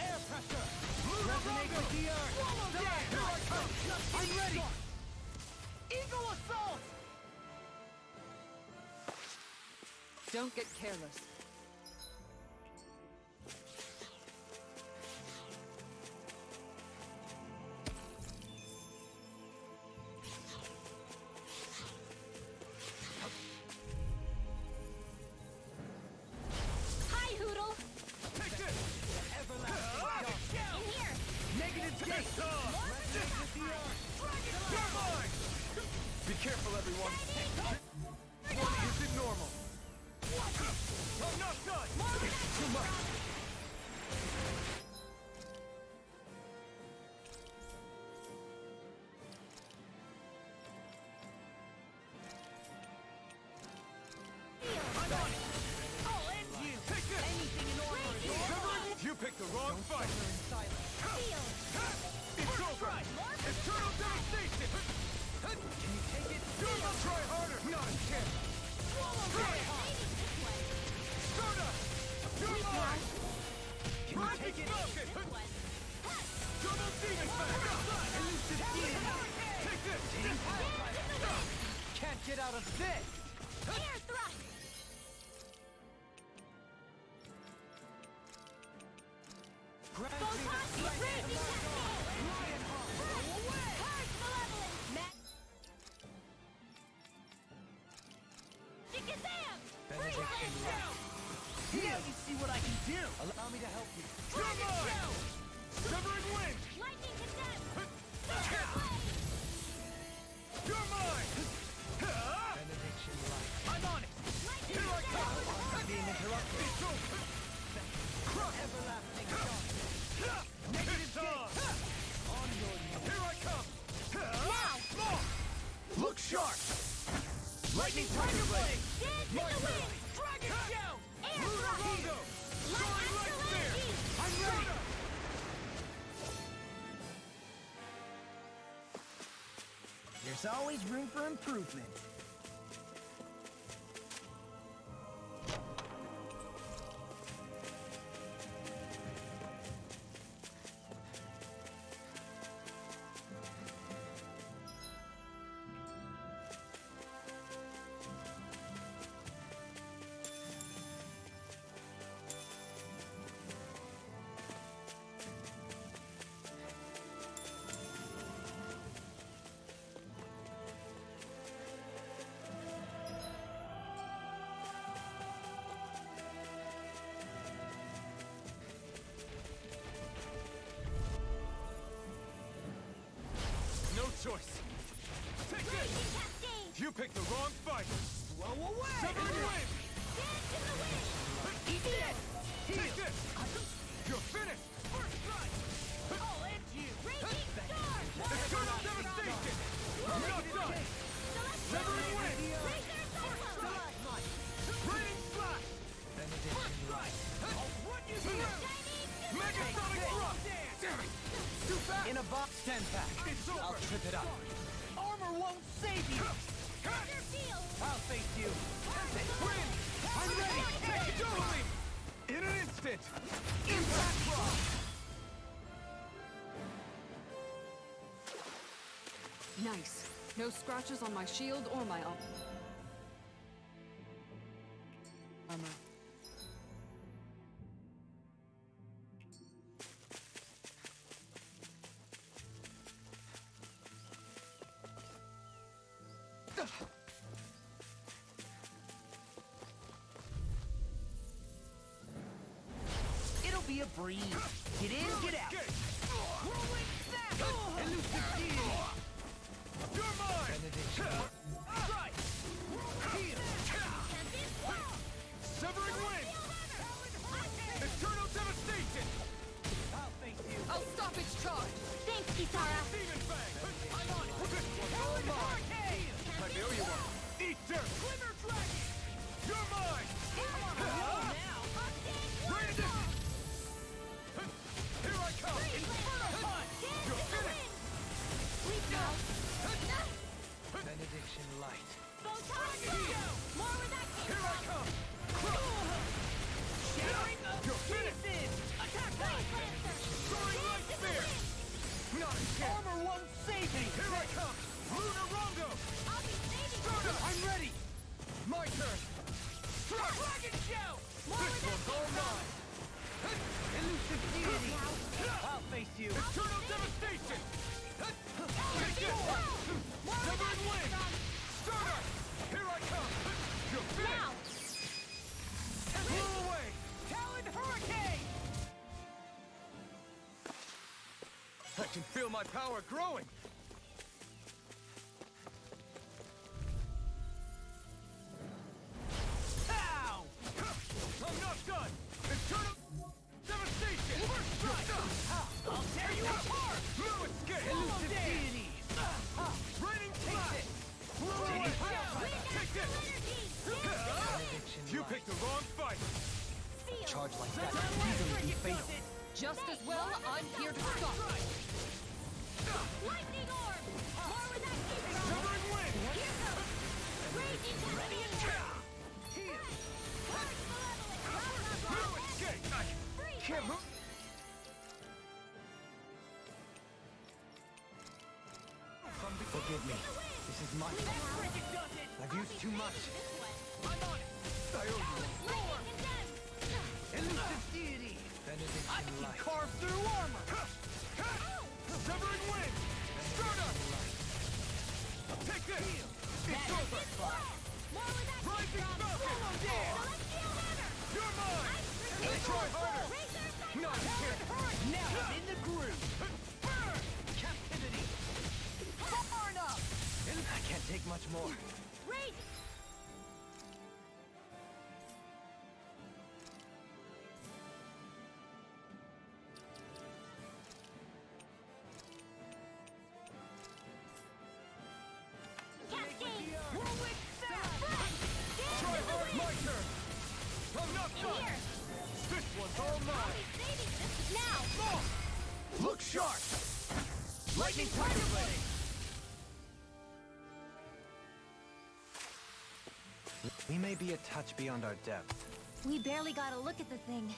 Air pressure! Blue Resonate Rondo! with the earth! Swallow that! Here I come! I'm ready! Eagle assault! Don't get careless. Hi, Hoodle! Take this! Everlasting In here! negative gate! Resonate with the earth! You're mine! Be careful, everyone! What isn't normal? I'm not done! Too much! I'm on it! I'll end you! Take this! Anything in order is yours! You picked the wrong fight! Suffer in silence. It's over! Eternal devastation! Can you take it? Try harder! Not a chance! Try hard! Stardust! You're mine! Can you Rising take it? Falcon! Double demon smash! Elusive deity! Take this! Can't get out of this! Air thrust! Grant me Photon the strength raging of cascade! Lionheart! Purge malevolence! Shikazam! Benediction light. Now you see what I can do! Allow me to help you. You're mine! Severing wind! Lightning condemned! You're mine! Benediction light. I'm on it! Here I come! I'm being interrupted. It's over! Everlasting darkness. Negative gate! On your knees. Here I come! Now! Look sharp! Lightning tiger blade! Dance in My the turn! wind! Dragon shout! Air Blue thrust! Rondo! Light Soaring light astral spear! energy! I'm ready! There's always room for improvement. picked the wrong fight! Blow away! Severing wind! Dance in the wind! Eat this! Take this! You're finished! First strike! I'll end you! Raging storm! Eternal devastation! I'm not done! Severing wind! Razor cyclone! Raining slash! First strike! I'll run you through! Megasonic thrust! Damn it! Too fast! In a box 10-pack. It's over! I'll trip it up. Armor won't save you! Thunder field! I'll face you! Wind! I'm ready! Take it totally! In an instant! Impact rock! Nice. No scratches on my shield or my armor. It'll be a breeze. Get in, get out. Escape! Rolling snap! Elusive deity! You're mine! Benediction. Strike! Heal! Severing wind! Eternal devastation! I'll face you! I'll stop its charge! Thanks, Kitara! Demon fang! I'm on it! This one's all Howling mine! hurricane! I know you are! Eat dirt! Glimmer dragon! You're mine! I'm on a roll now! Rain edition! Here I come! Inferno punch! You're finished! Benediction light. More where that came Here I from! come! Shattering of You're finished! pieces! Attack Blade one! Lancer! Soaring light Dance in the spear! wind! Not a chance! Armor won't save me! Here I come! Lunar Rondo! I'll be saving Soda! you! I'm ready! My turn! Dragon show! More where that One's all came from! mine! Elusive deity! I'll face you! Eternal devastation! Take this! More where that Severing came wind! from! Starter! Here I come! You're Now! finished! Blew away! Talon hurricane! I can feel my power growing! Pow! I'm not done! Eternal devastation! First strike! I'll tear you apart! No escape! Elusive deity! Raining Take flash! this! Blew away! Take this! Benediction You light. picked the wrong fight! Charge like that can easily be fatal. Just as well, I'm here to stop. Lightning orb! More where that came from! Severing wind! Here goes! Raging Ready and tornado! Heal! Force malevolent! No escape! I can't move! Forgive me. This is my fault. Frigid does it! I've used too much. I'm on it! I owe you! Lightning condemned! Elusive deity! I Benediction can light. carve through armor! Severing wind! Stardust! Take this! It's over! More where that Rising came from! Falcon! Celestial hammer! You're mine! Razor Try harder! Razor cyclone! Not here! Now I'm in the groove! Burn! Captivity! Far enough! I can't take much more. Rage! Cascade! Whirlwind sound! Try hard! My turn! I'm not done! Here! This one's all I'll mine! be saving this now! Look sharp! Lightning tiger blade! We may be a touch beyond our depth. We barely got a look at the thing.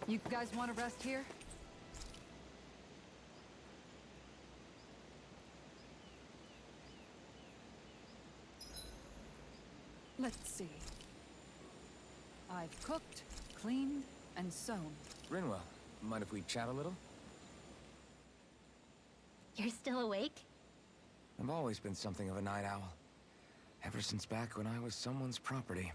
You guys want to rest here? Let's see. I've cooked, cleaned, and sewn. Rinwell, mind if we chat a little? You're still awake? I've always been something of a night owl. Ever since back when I was someone's property.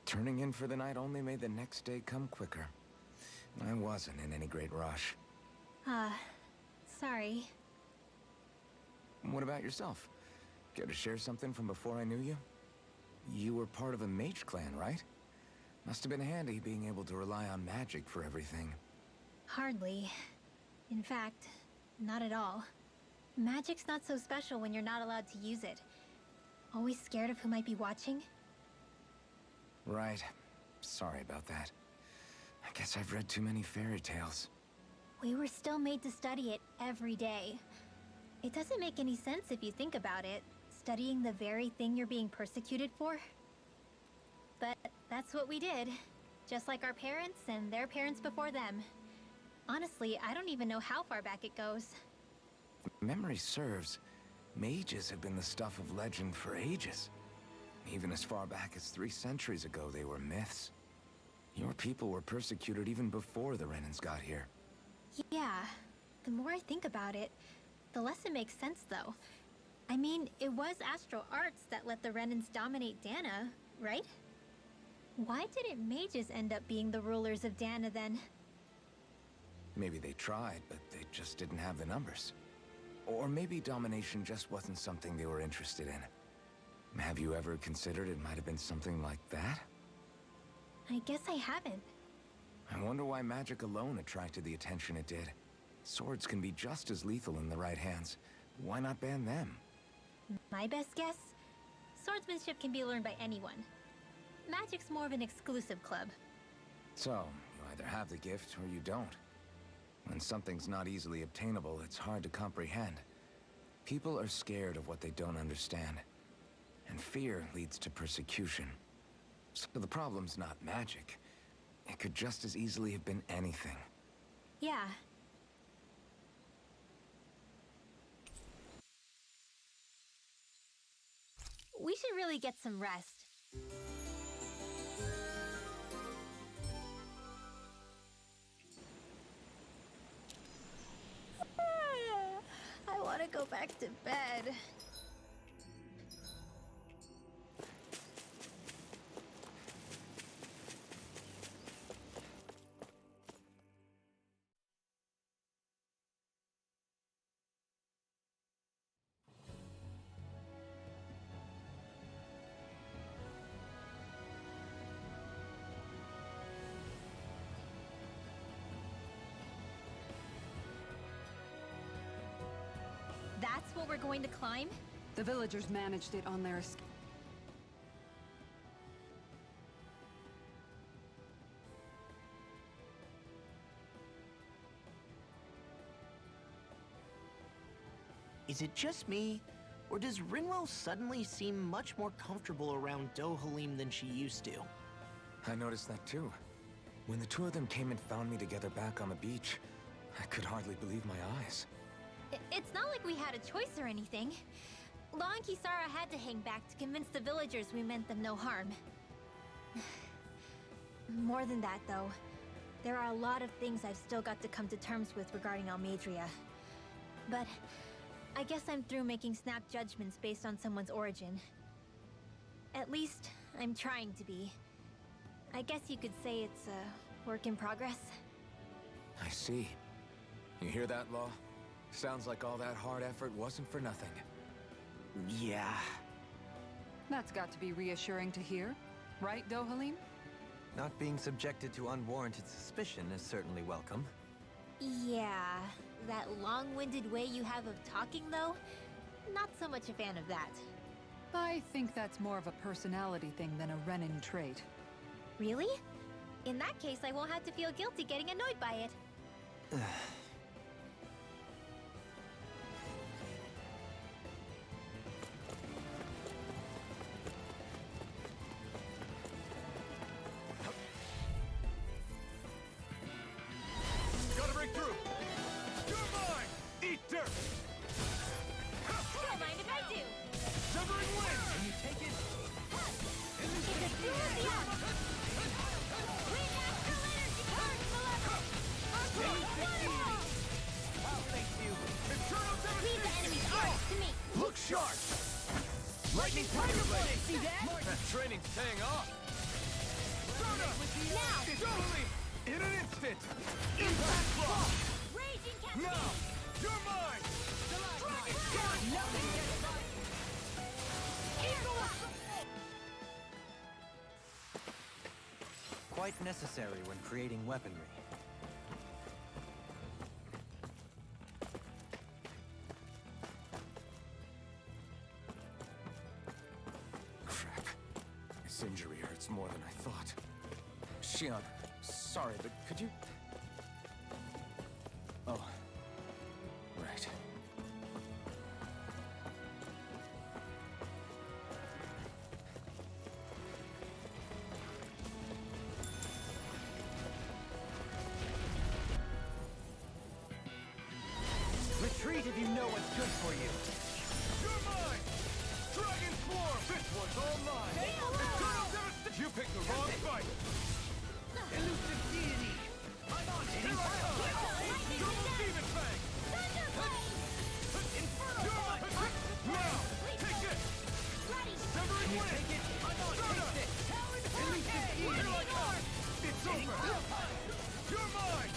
Turning in for the night only made the next day come quicker. I wasn't in any great rush. Sorry. What about yourself? Care to share something from before I knew you? You were part of a mage clan, right? Must have been handy being able to rely on magic for everything. Hardly. In fact, not at all. Magic's not so special when you're not allowed to use it. Always scared of who might be watching? Right. Sorry about that. I guess I've read too many fairy tales. We were still made to study it every day. It doesn't make any sense if you think about it, studying the very thing you're being persecuted for. But that's what we did, just like our parents and their parents before them. Honestly, I don't even know how far back it goes. If memory serves, mages have been the stuff of legend for ages. Even as far back as 3 centuries ago, they were myths. Your people were persecuted even before the Renans got here. Yeah, the more I think about it, the less it makes sense, though. I mean, it was astral arts that let the Renans dominate Dana, right? Why didn't mages end up being the rulers of Dana, then? Maybe they tried, but they just didn't have the numbers. Or maybe domination just wasn't something they were interested in. Have you ever considered it might have been something like that? I guess I haven't. I wonder why magic alone attracted the attention it did. Swords can be just as lethal in the right hands. Why not ban them? My best guess? Swordsmanship can be learned by anyone. Magic's more of an exclusive club. So, you either have the gift or you don't. When something's not easily obtainable, it's hard to comprehend. People are scared of what they don't understand. And fear leads to persecution. So the problem's not magic. It could just as easily have been anything. Yeah. We should really get some rest. I want to go back to bed. That's what we're going to climb? The villagers managed it on their escape. Is it just me, or does Rinwell suddenly seem much more comfortable around Dohalim than she used to? I noticed that too. When the two of them came and found me together back on the beach, I could hardly believe my eyes. It's not like we had a choice or anything. Law and Kisara had to hang back to convince the villagers we meant them no harm. More than that, though, there are a lot of things I've still got to come to terms with regarding Almadria. But I guess I'm through making snap judgments based on someone's origin. At least, I'm trying to be. I guess you could say it's a work in progress. I see. You hear that, Law? Sounds like all that hard effort wasn't for nothing. Yeah. That's got to be reassuring to hear. Right, Dohalim? Not being subjected to unwarranted suspicion is certainly welcome. Yeah, that long-winded way you have of talking, though, not so much a fan of that. I think that's more of a personality thing than a Renin trait. Really? In that case, I won't have to feel guilty getting annoyed by it. sharp! Lightning Tiger Blade! See that? That training's paying off! Now! Totally! In an instant! Impact Block! Raging Cascade! Now! You're mine! Nothing gets by. Quite necessary when creating weaponry. Crap. This injury hurts more than I thought. Shion, sorry, but could you... Oh. Right. Retreat if you know what's good for you. You're mine! Dragon Swarm! This one's all mine! Eternal Devastation! You picked the wrong fight! Elusive deity. I'm on it. Here I come! Double Demon Fang! Inferno You're Punch. mine! Now! Take this! Severing Wind! Take it. I'm on. Taste it. Elusive deity. Here I come! It's over! You're mine!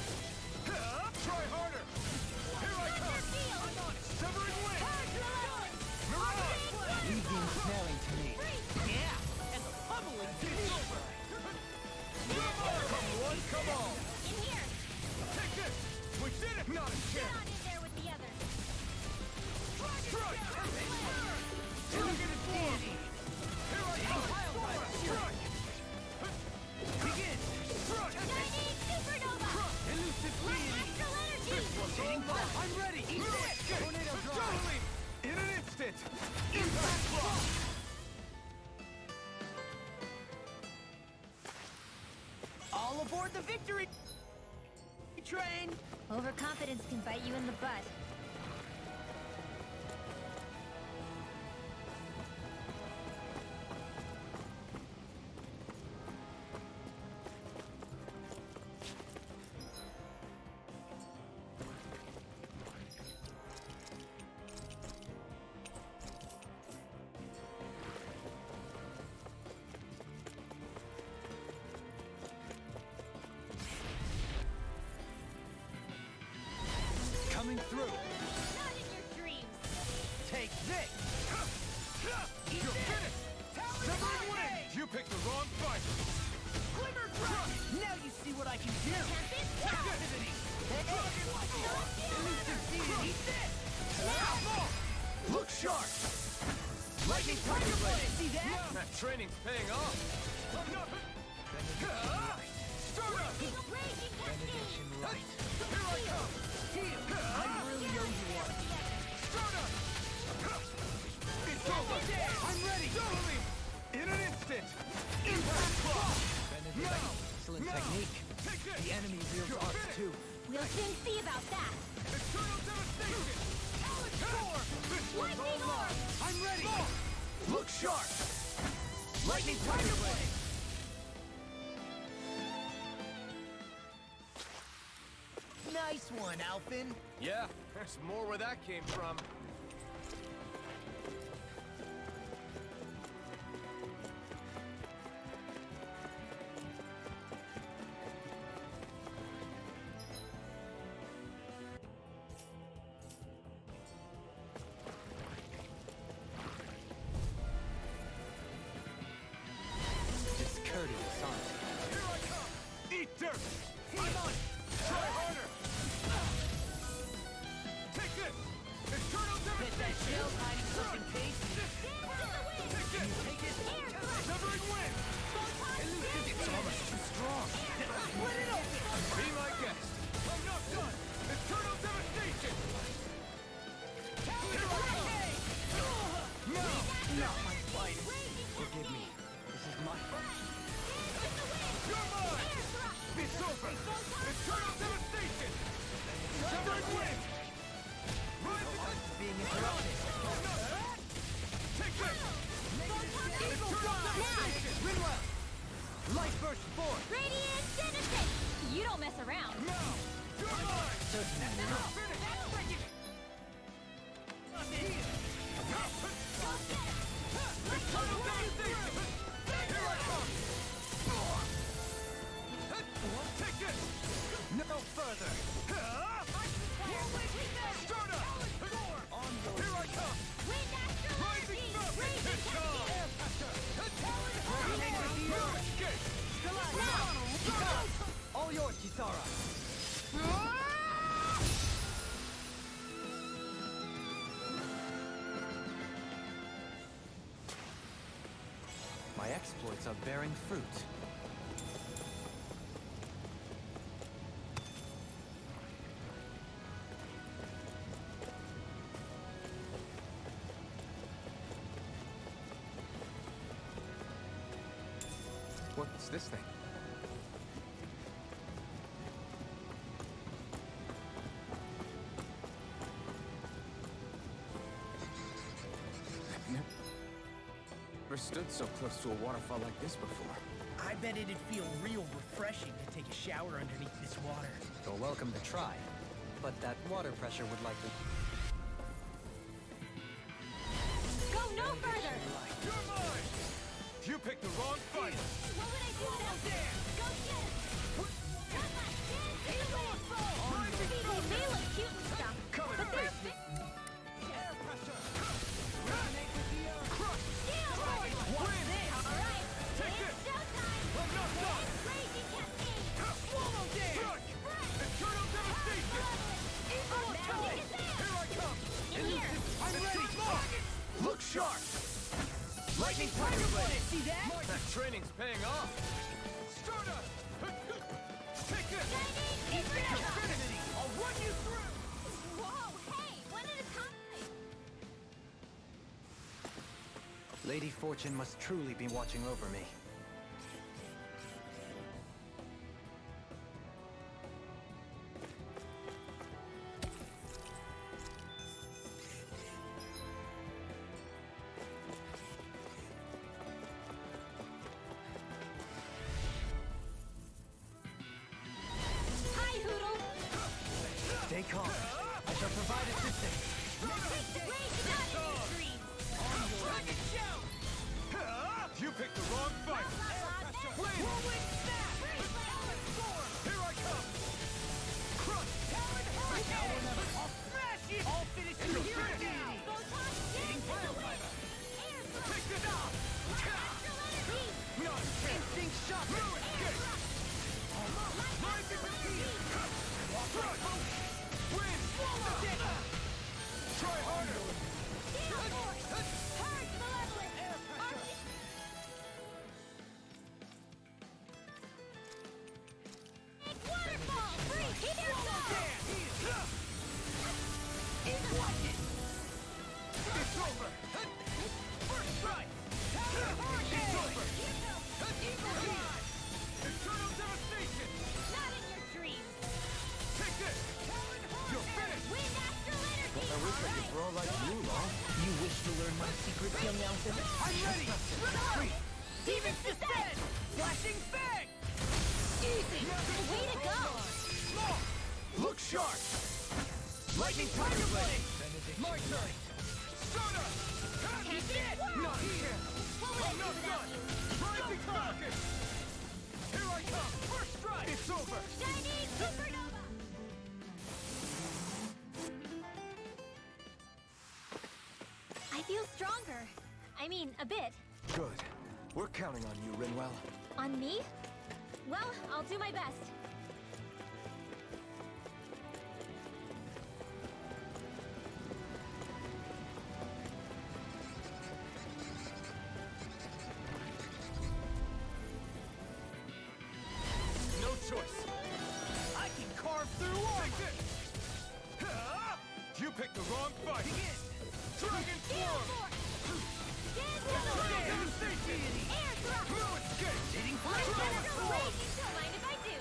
Try harder! Here I come! Severing Wind! Mirage! Legion smelling to me. Yeah. And the pummeling takes over. You're mine! Come one, come all! In here! Take this! We did it! Not a Get chance! on in there with the others! Strike! Elusive deity. Here I come! Strike! Begin. Strike! Shining Supernova! Elusive Light deity. Astral Energy! This one's all mine! I'm ready. Eat this. Tornado drive. Totally! In an instant! Impact Block! All aboard the victory train. Overconfidence can bite you in the butt. Coming through. Not in your dreams! Take this. Eat You're this. finished! Talon Severing Wind! Blade. You picked the wrong fight! Glimmer Drop. Now you see what I can do. Captivity. Elusive deity. Eat this. Look sharp! Lightning Tiger Blade. See that? That training's paying off! Stardust! Raging Cascade! Here I come! Team, I really owe you one. Stardust! It's over! I'm ready. Totally! In an instant! Impact Block! Now! Excellent Now! technique. Take this! The enemy wields You're arcs finished. too. We'll soon see about that! Eternal Devastation! Talon Storm! This one's all Lightning mine! Orb! I'm ready. Look sharp! Lightning Tiger Blade. Nice one, Alphin. Yeah, there's more where that came from. Discourteous, aren't you? Here I come! Eat dirt! I'm on. Try harder! Take this! Eternal Get that Devastation! shell hiding something tasty. Take this! Take it. Severing Wind! It's almost too strong. Split it open. Be my guest! I'm not done! Eternal Devastation! Here I come! Now! Not my finest. Forgive me. This is my fault. You're mine! It's over! Eternal Devastation! Severing Wind! Being interrupted. Take this! Eternal Devastation! Rinwell. Light burst forth. Radiant Genesis! You don't mess around. Now! You're mine! Certainly. You're finished! Here I come! Take this! No further! Start up! Here I come! Rising Falcon! Hit come! Air pressure! No escape! Start up! All yours, Kisara! My exploits are bearing fruit. What's this thing? I've never stood so close to a waterfall like this before. I bet it'd feel real refreshing to take a shower underneath this water. You're welcome to try, but that water pressure would likely... Go no further! You're mine! You picked the wrong fight! What would I do without you? Go get it! Come on, dance away! They may look cute and stuff, Come but and they're face me! Air pressure! Resonate with the earth! Crush! Steel Force! Win! Alright, Take it's this! showtime! I'm not done! It's Raging Cascade! Swallow Strike! Eternal devastation! Evil Attack! Here I come! In here! I'm ready! Look sharp! Lightning Tiger Blade! See that? That training's paying off! Start up! Take this! Infinity! I'll run you through! Whoa, hey! One at a time! Lady Fortune must truly be watching over me. Hi, Hoodle! Stay calm. I shall provide assistance. Take the rage out of your dreams! Dragon Shout! You picked the wrong fight! Whirlwind Snap! Here I come! Crush! Talon Hurricane! I'll smash you! I'll finish you You're here finished! now! Photon dance to the wind! Air thrust! Take this off! Astral energy! Instinct shock! No escape! Astral energy! Crush! Win! Try harder! Steel Force! Purge Malevolence! Air pressure! Waterfall! Free! Keep your soul! It's over! First strike! Talon Hurricane! It's over! Eagle Drive! Eternal devastation! Not in your dreams! Take this! Talon You're Hurricane! finished! Wind Astral energy! I wish I could throw like you, Law. You wish to learn my secrets, young mountain? I'm ready! Demon's Descent! Flashing Fang! Easy! Way to go! Look sharp! Lightning Tiger Blade! My turn! Start up! Take it! Not here! What would I I'm do not without done! you? Rising Falcon! Here I come! First strike! It's over! Shiny Supernova! I feel stronger. I mean, a bit. Good. We're counting on you, Rinwell. On me? Well, I'll do my best. No choice! I can carve through armor! Take this! You picked the wrong fight! Dragon Steel Form! Force! Dance to the Eternal wind! devastation! Air thrust! No escape! Hitting My flash astral raging, don't mind if I do.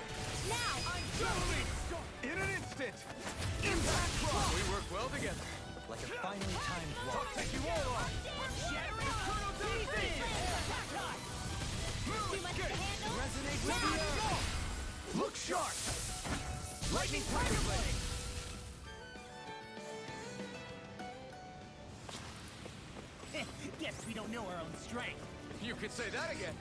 Now! Settle me! In an instant! Impact Claw! We work well together. Like a finely timed I'll walk. take you all on! Shattering Eternal devastation! No Too much to escape! handle? Resonate with the earth! Look sharp! Lightning Tiger Blade! guess we don't know our own strength. You could say that again.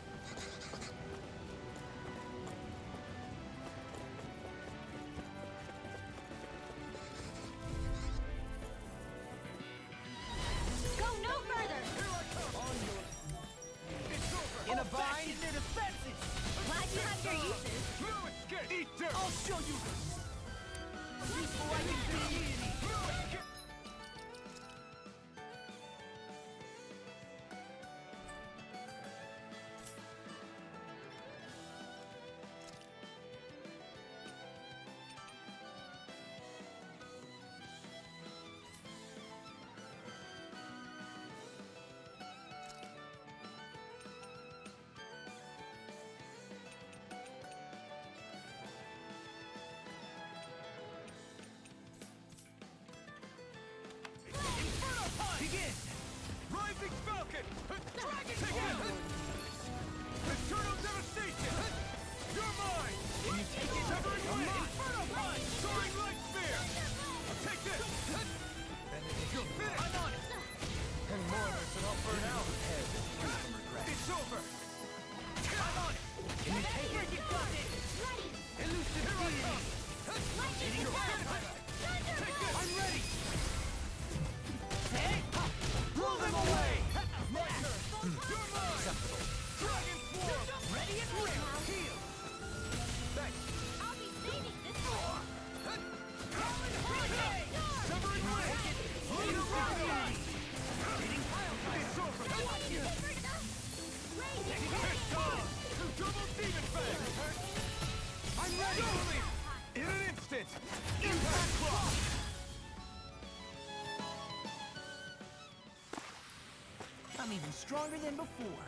Go no further! In a bind, their defenses. Glad you have your uses. No escape! Eat dirt! I'll show you. Peaceful like infinity. Begin! Rising Falcon! Dragon Kick! Eternal Devastation! You're mine! Can you take it? Severing Come Blade! on. Inferno Punch! Soaring Light Spear! Take this! You're finished! I'm on it. Any more of this and I'll burn out. It's over! I'm on it. Can you take it? You got it. Ready! Elusive Here I deity. come! Lightning attack! Thunderbolt! I'm ready! Hey! Ha! Blow them away. You're mine! Dragon Swarm! Ready and real. Heal. Thanks! I'll be saving this one! Hurricane. Severing Blade! Lead a rocket. Hitting pile driver. It's over! Raging It's on! Double Demon Fang! I'm ready! In an instant! Impact Clock! I'm even stronger than before.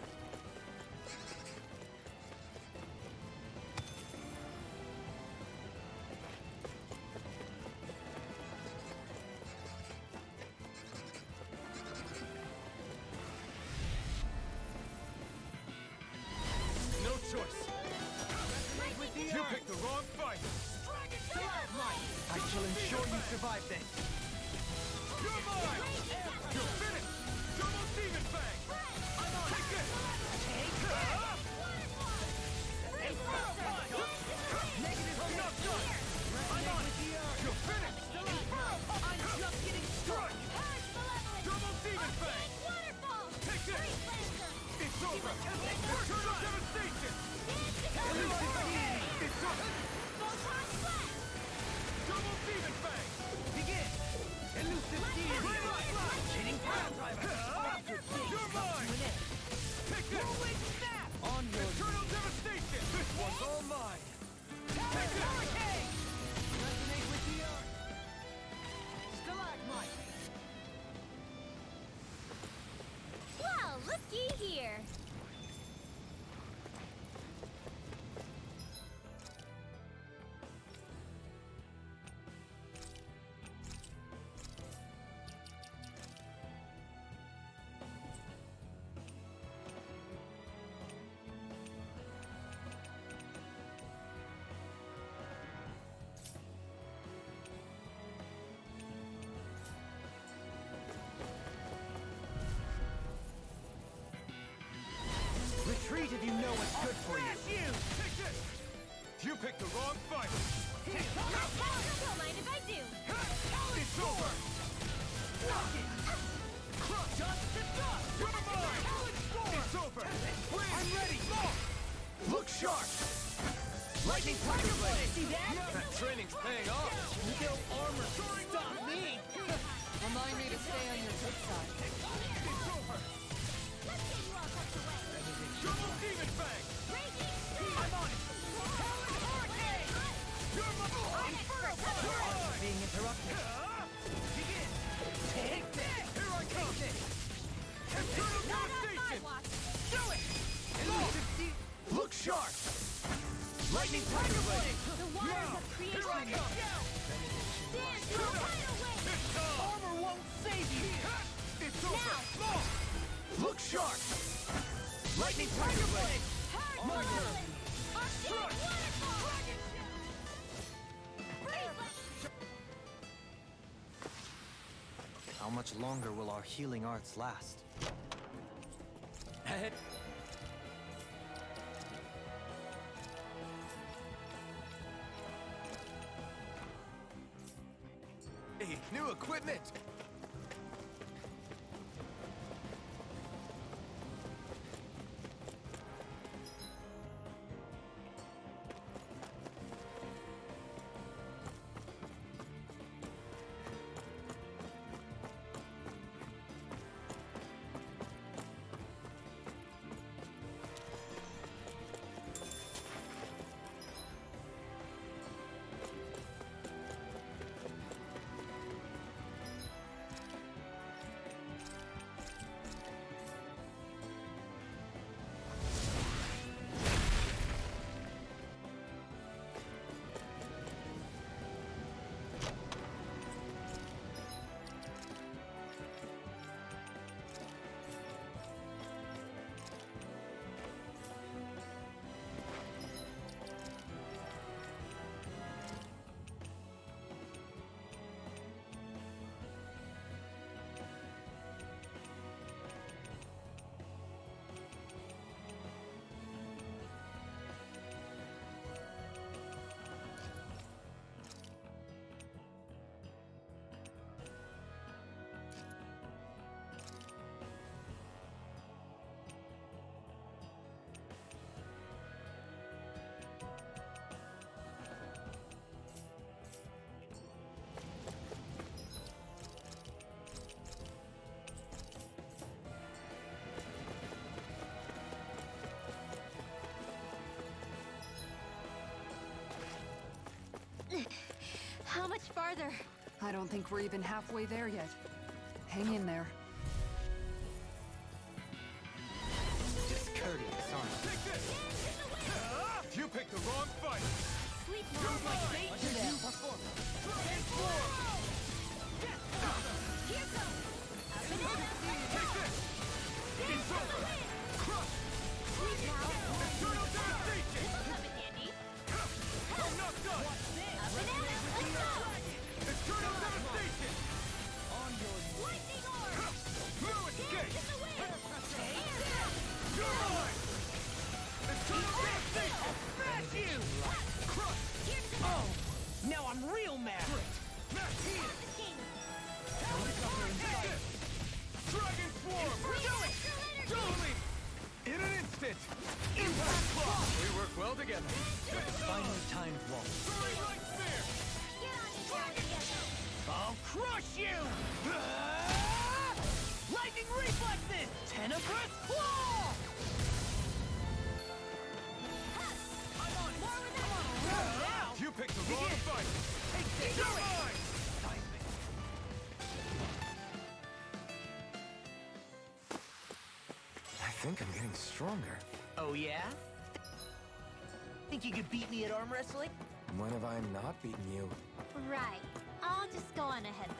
No choice! You picked the wrong fight! I shall ensure you survive this. You're mine! You're finished! Double Demon Fang! Take this! Negative Enough done! I'm on it. You're finished! I'm just getting started. Double Demon Fang! Take this! It's over! Eternal Devastation! Elusive deity. It's over! Double Demon Fang! Begin. Elusive deity. Hitting pile driver. You're mine! Take this! Rolling snap. On your Eternal Devastation! This one's all mine! Take this! hurricane. Resonate with the earth. Stalagmite. Well, looky here. Retreat if you know what's good for you. Take this! You picked the wrong fight! Don't mind if I do. It's over! Dust to dust. You're mine! It's over! I'm ready. Look sharp! Lightning tiger blade. See that? That training's paying off! No armor stop me. Remind me to stay on your good side. It's over! Let's get you all tucked away. Double Demon Fang! I'm on it. Hurricane. You're mine! Armor being interrupted. Begin. Take this. Here I come! Eternal Not on my Devastation! watch. Do it. Elusive deity. Look sharp! Lightning tiger blade. The waters of Here I creation. come! There's no tidal wave. It's time! Armor won't save you. It's over! Look sharp! Lightning tiger blade. Hard On your Arctic waterfall. How much longer will our healing arts last? Hey. Hey, new equipment! How much farther? I don't think we're even halfway there yet. Hang in there. Discourteous, aren't you? Take this! You picked the wrong fight! Sleep You're now. mine! Bait to them. Transform! Here goes. A banana. Take this! It's over! Crush! Sleep now. Eternal devastation! This'll come in handy. I'm not done! A banana. Let's go. Eternal devastation! On your Lightning orb. No escape! In the wind. You're mine! Eternal devastation! smash you! Crush! Here's the Oh, now I'm real mad. Smash here! king. Take this! Dragon Swarm! Totally! In an instant! Impact Claw! We work well together. Finally timed walk. Sorry, right spear! Get on your tower together. I'll crush you! Lightning reflexes! Tenebrous claw! More with that. Now! You picked the wrong fight! Take this! You're mine! I think I'm getting stronger. Oh, yeah? Think you could beat me at arm wrestling? When have I not beaten you? Right. I'll just go on ahead then.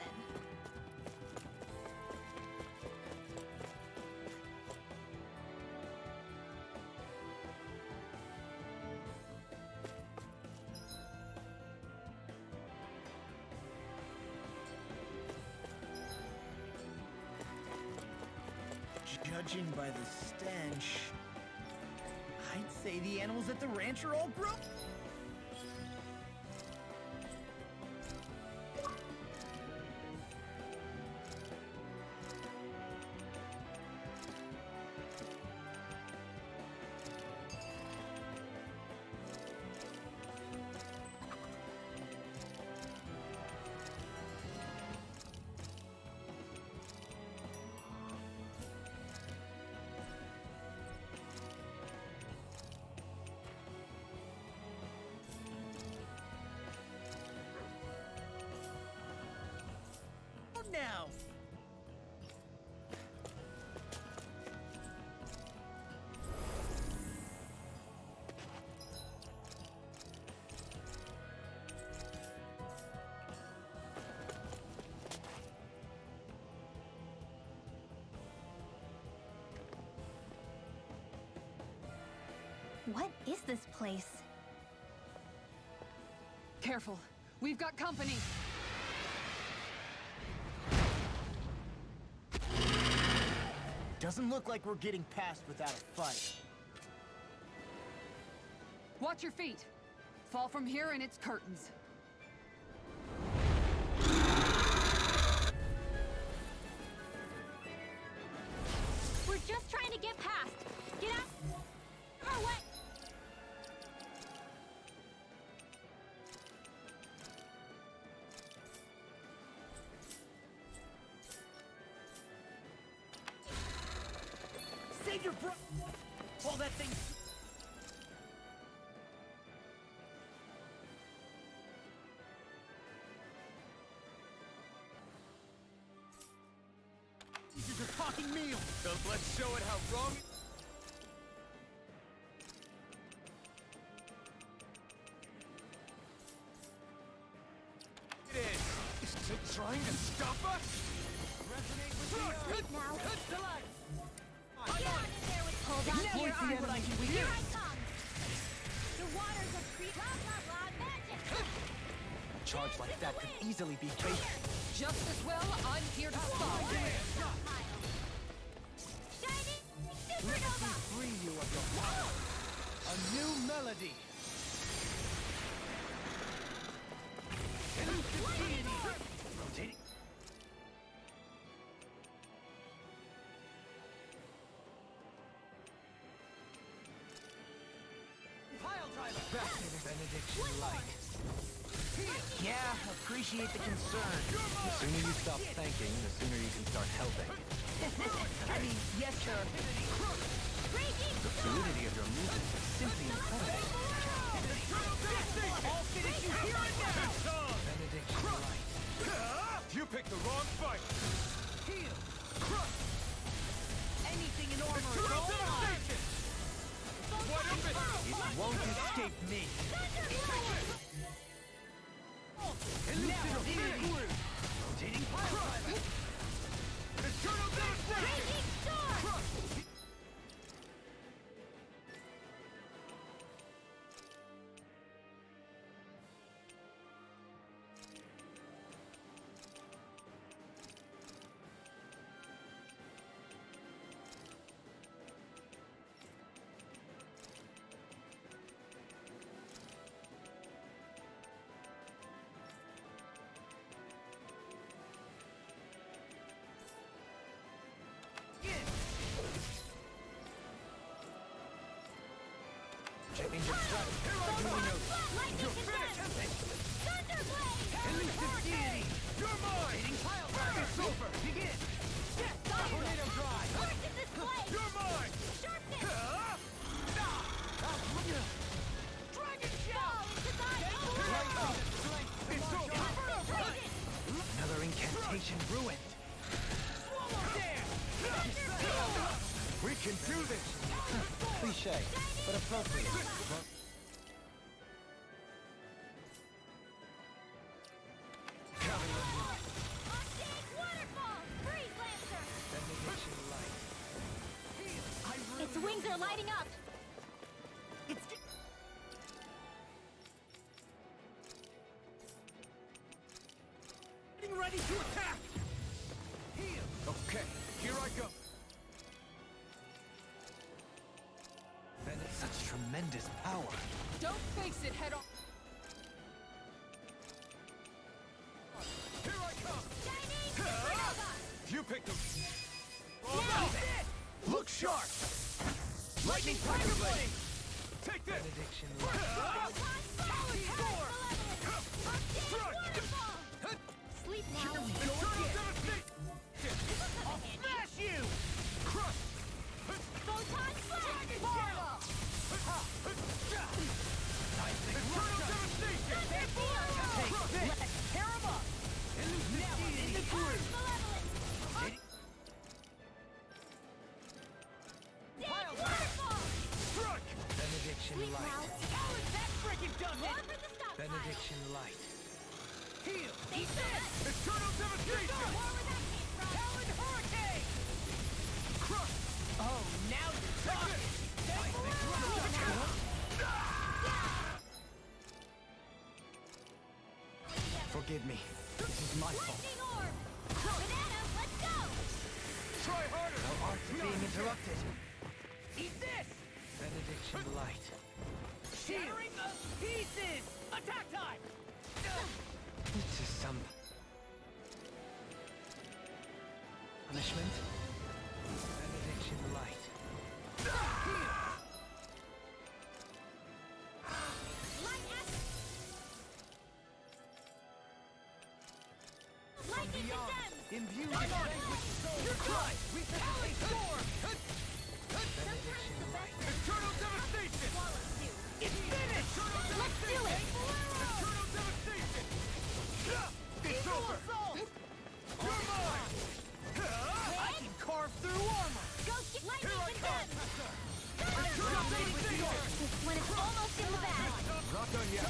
Judging by the stench, I'd say the animals at the ranch are all grown. Now. What is this place? Careful. We've got company. Doesn't look like we're getting past without a fight. Watch your feet. Fall from here and it's curtains. We're just trying to get past. Get out of our way. Save your breath! All that thing... This is a talking meal! So let's show it how wrong... it is! Is it trying to stop us? Resonate with the earth! Sleep now. Get on in there with hold on to your Voice the arms. enemy can Here hear. I come. The waters of creep. Blah blah blah. Magic. A charge like that could easily be fatal. Just as well, I'm here to stop. Shining Let me supernova. free you of your power! A new melody! Elusive deity! Rotating. Pile driver! Benediction light. Yeah, appreciate the concern. The sooner you stop thanking, the sooner you can start helping. I mean, yes, sir. Raging The fluidity of your movements is simply incredible. All finish you here and now! Benediction light. You picked the wrong fight! Heal! Crush! Anything in armor is all mine! What of it? It won't escape me! Elusive deity! Rotating pile driver! Eternal devastation! Raging storm. Checking your strength. Lightning condensed. Thunderblade. Elusive deity! You're mine! Rotating pile driver! It's over! Begin! Yes! Tornado drive! Force in this blade. You're mine! Sharpness. Dragon Fall shout! into thine. It's over! Concentrated. Another incantation ruined. Swallow dare! We can do this! Cliche, but appropriate. Off-stage waterfall. Freeze lancer. Benediction light. Its wings are lighting up. It's... Getting ready to attack! Heal! Okay, here I go. Such tremendous power. Don't face it head on. Here I come! Shining supernova. You picked them! Now. Look sharp! Lightning tiger blade! Take this! Benediction Proton solid power. Off-stage Strike. waterfall. Sleep now. Eternal devastation! I'll smash you! Crush! Photon flash. Portal! Eternal devastation! Thunderfield. Let's tear 'em up! Now I'm in the groove! Malevolent. Pile Off-stage waterfall. Strike! Benediction Sleep now. How is that freaking done More it? for the stockpile. Benediction light. Heal! Eat this. Eternal devastation! More where that came from. Talon Hurricane! Crush! Oh, now you're talking! Forgive me. This is my fault. Lightning orb. Banana, let's go. Try harder! Thou art Being interrupted. Eat this! Benediction light. Shattering of pieces! Attack time! To some punishment. Benediction light. Lightning condemned! Imbue with vanquish soul. You're done! Resuscitate storm! Sometimes the best Eternal devastation! swallows too. It's finished! Let's do it! Eternal devastation! It's over! Assault! You're mine! I can carve through armor! Go get lightning condemned! With the arc. This one is almost in the bag. Not done yet.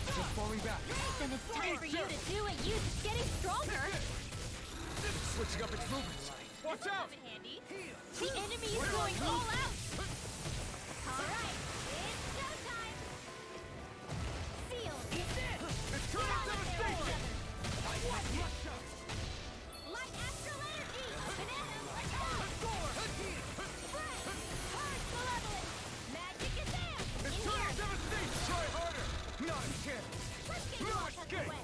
Just falling back. Then it's time for you to do it. You're just getting stronger. Switching up its movements. Watch out! Handy. The enemy is going all out. All right, it's showtime. Seal. Eternal devastation! Light astral energy. Banana. Attack. Spray. Purge malevolence. Magic is there. In Eternal here. devastation! Try harder! Not a chance! Let's get No your out of the escape. way.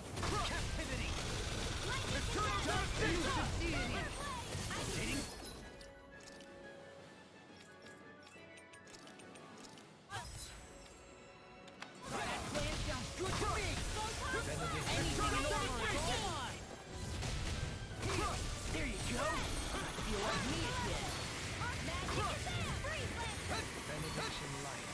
Captivity! Lightning Eternal condemned. devastation! Deity! Rotating. That plan sounds good to me! Anything in armor is all mine! There you go! I feel like me again! Magic is there. Freeze land. Benediction light.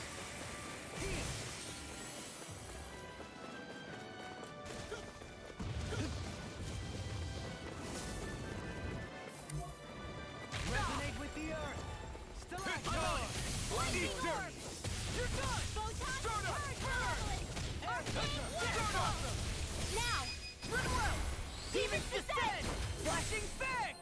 Resonate with the earth! Stalactite! Lightning orb. You're done! Photon. Start up. Purge malevolence. Arcane Start up! Now. Run well! Demons descend! Flashing fang!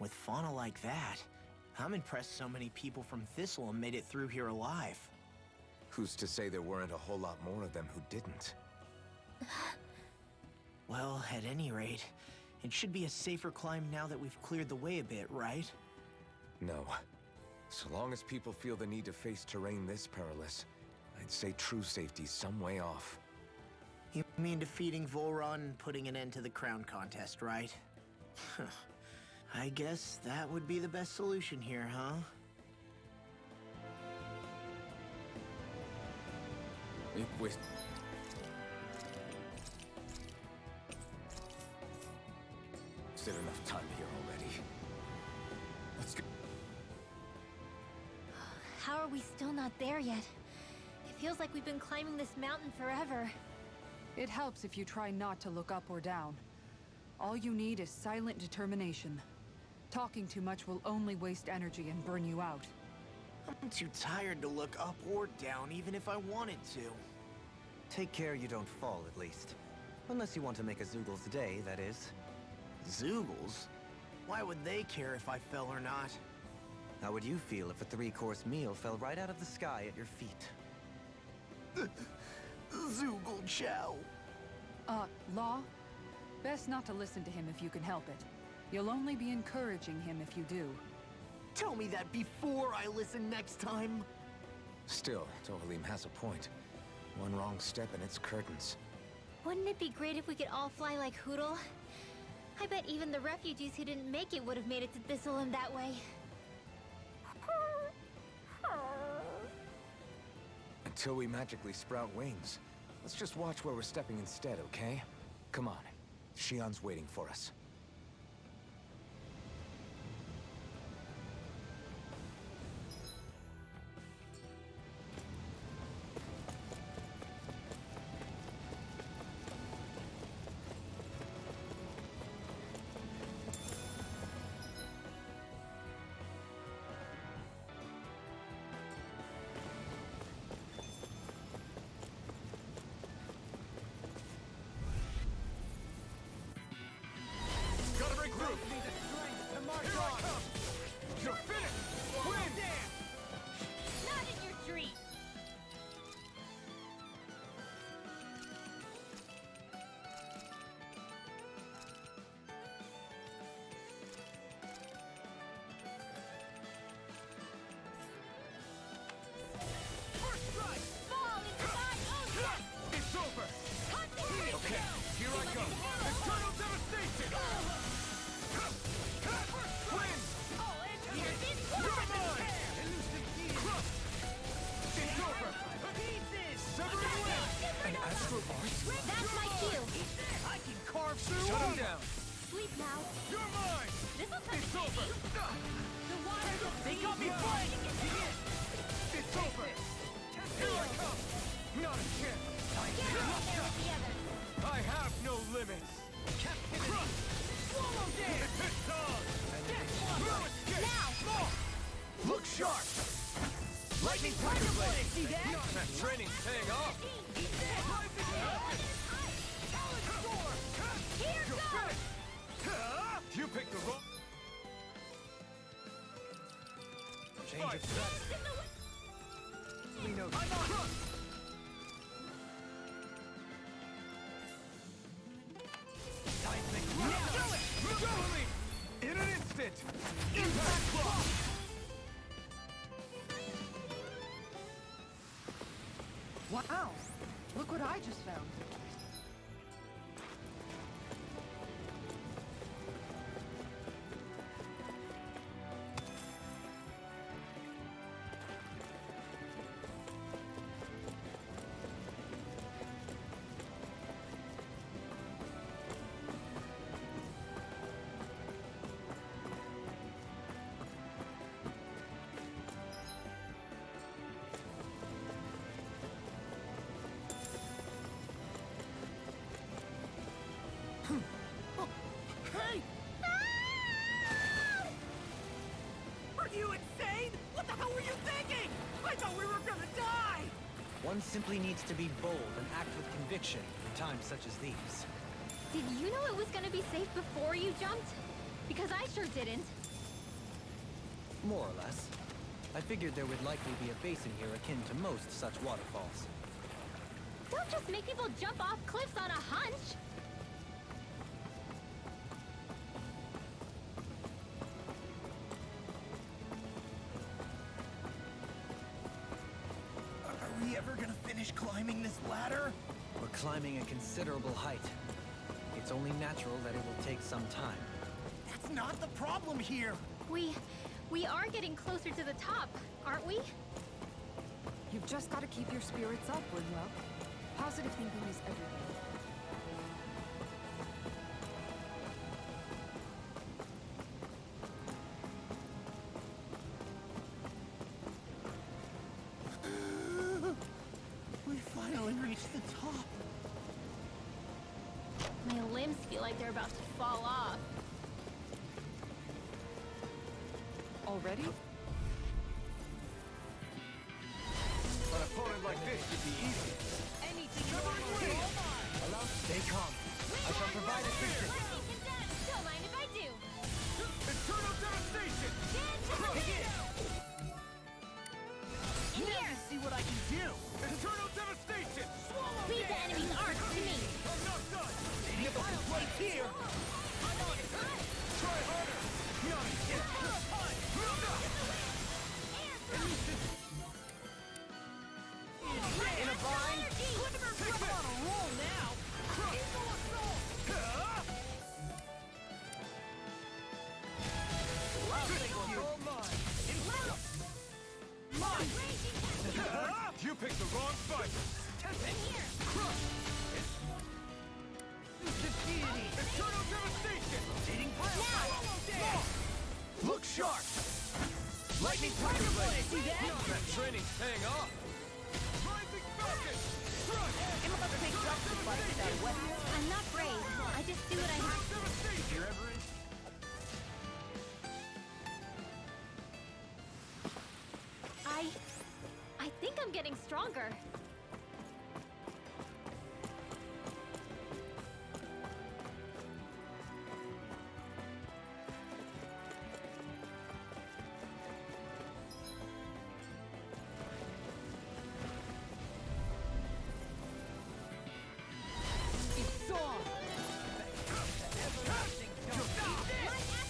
With fauna like that, I'm impressed so many people from Thistle made it through here alive. Who's to say there weren't a whole lot more of them who didn't? Well, at any rate, it should be a safer climb now that we've cleared the way a bit, right? No. So long as people feel the need to face terrain this perilous, I'd say true safety's some way off. You mean defeating Volron and putting an end to the crown contest, right? I guess that would be the best solution here, huh? With... Is there enough time here already? Let's go. How are we still not there yet? It feels like we've been climbing this mountain forever. It helps if you try not to look up or down. All you need is silent determination. Talking too much will only waste energy and burn you out. I'm too tired to look up or down, even if I wanted to. Take care you don't fall, at least. Unless you want to make a Zoogle's day, that is. Zoogles? Why would they care if I fell or not? How would you feel if a 3-course meal fell right out of the sky at your feet? Zoogle Chow. Law? Best not to listen to him if you can help it. You'll only be encouraging him if you do. Tell me that before I listen next time. Still, Tohalim has a point. One wrong step and it's curtains. Wouldn't it be great if we could all fly like Hootle? I bet even the refugees who didn't make it would have made it to Thistleland that way. Until we magically sprout wings, let's just watch where we're stepping instead, okay? Come on. Shion's waiting for us. deep now. You're mine! This'll come It's in over! handy. The water just They got me flanked! It's over! Here I come! Not a chance! Get out there with the others. I have no limits! Captivity! Swallow dance! It's on! Death No Blossom! escape! Now! Look sharp! Lightning Tiger Blade! See that? That training's paying off! Eat that! Talon Storm! Here You're goes! finished! You picked the wrong... Change of strategy. We know. I'm on! Time to make Go! In an instant! Impact block! Wow! Look what I just found. Hey! Are you insane? What the hell were you thinking? I thought we were gonna die! One simply needs to be bold and act with conviction in times such as these. Did you know it was gonna be safe before you jumped? Because I sure didn't. More or less. I figured there would likely be a basin here akin to most such waterfalls. Don't just make people jump off cliffs on a hunch. Are we ever gonna finish climbing this ladder? We're climbing a considerable height. It's only natural that it will take some time. That's not the problem here. We are getting closer to the top, aren't we? You've just got to keep your spirits up, Winwell. Positive thinking is everything. We finally reached the top. My limbs feel like they're about to fall off. Already? An opponent like this should be easy. Anything you want to do, Allow, stay calm. I shall provide assistance. Don't mind if I do. Internal devastation! In Now here. you see what I can do! Internal devastation! Leave the enemy's arms to me. I'm not done! Get the place here! Try harder! Not a chance! In a bind? I'm on a roll now! I'll take control mine! Mine! You picked the wrong fight! Deity! Internal devastation! Dating pile! Look sharp! Lightning Tiger Blade! See that? That training's paying off! Rising Falcon! Crush! It must take guts to fight without a weapon. I'm not brave. I just do what I have to. Devastation! You're ever in... I think I'm getting stronger. It's on! Everlasting jump!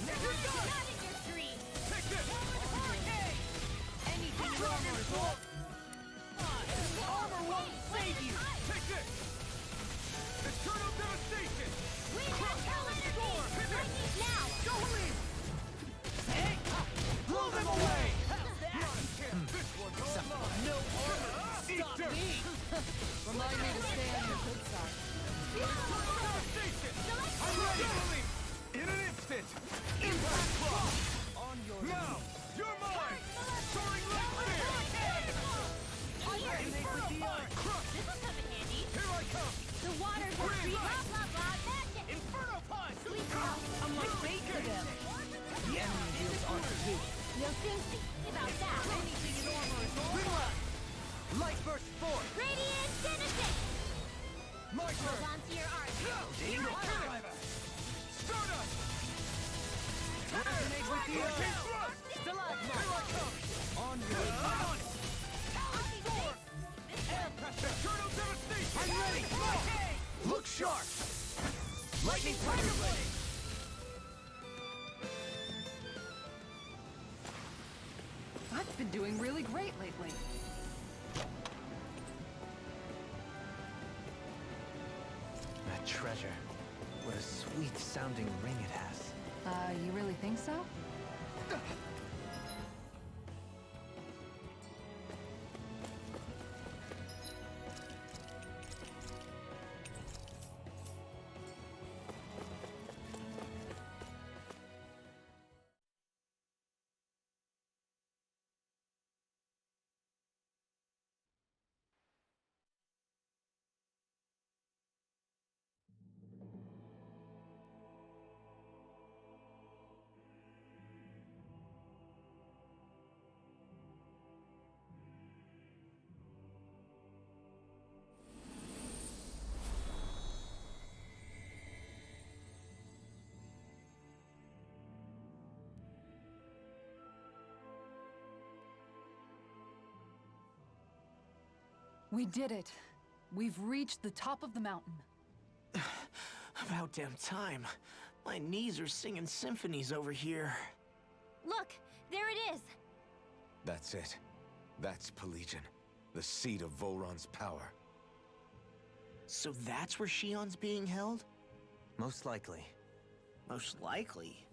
Not in your dreams. Take this! Anything longer is all... Armor won't save you! Take this! Internal devastation! We have hell energy. Lightning now. Go lead! Hey! Blow them away! How's Not that? a chance! This one's all mine! No armor! Eat Stop dirt. me! Remind me to stay on your good side. Devastation! I'm ready! In an You'll soon see about that. Anything in armor is all right. Light burst forth! Radiant Genesis! My Hold turn! on to your art. Here Here I come! driver! Stardust! Resonate with the Hurricane earth. thrust! Stalagmite. Here I come! On your way. Air pressure! Eternal devastation! I'm ready. Look sharp! Lightning Tiger Blade. I've been doing really great lately. That treasure. What a sweet-sounding ring it has. You really think so? We did it. We've reached the top of the mountain. About damn time. My knees are singing symphonies over here. Look, there it is. That's it. That's Pelegion, the seat of Volron's power. So that's where Shion's being held? Most likely. Most likely.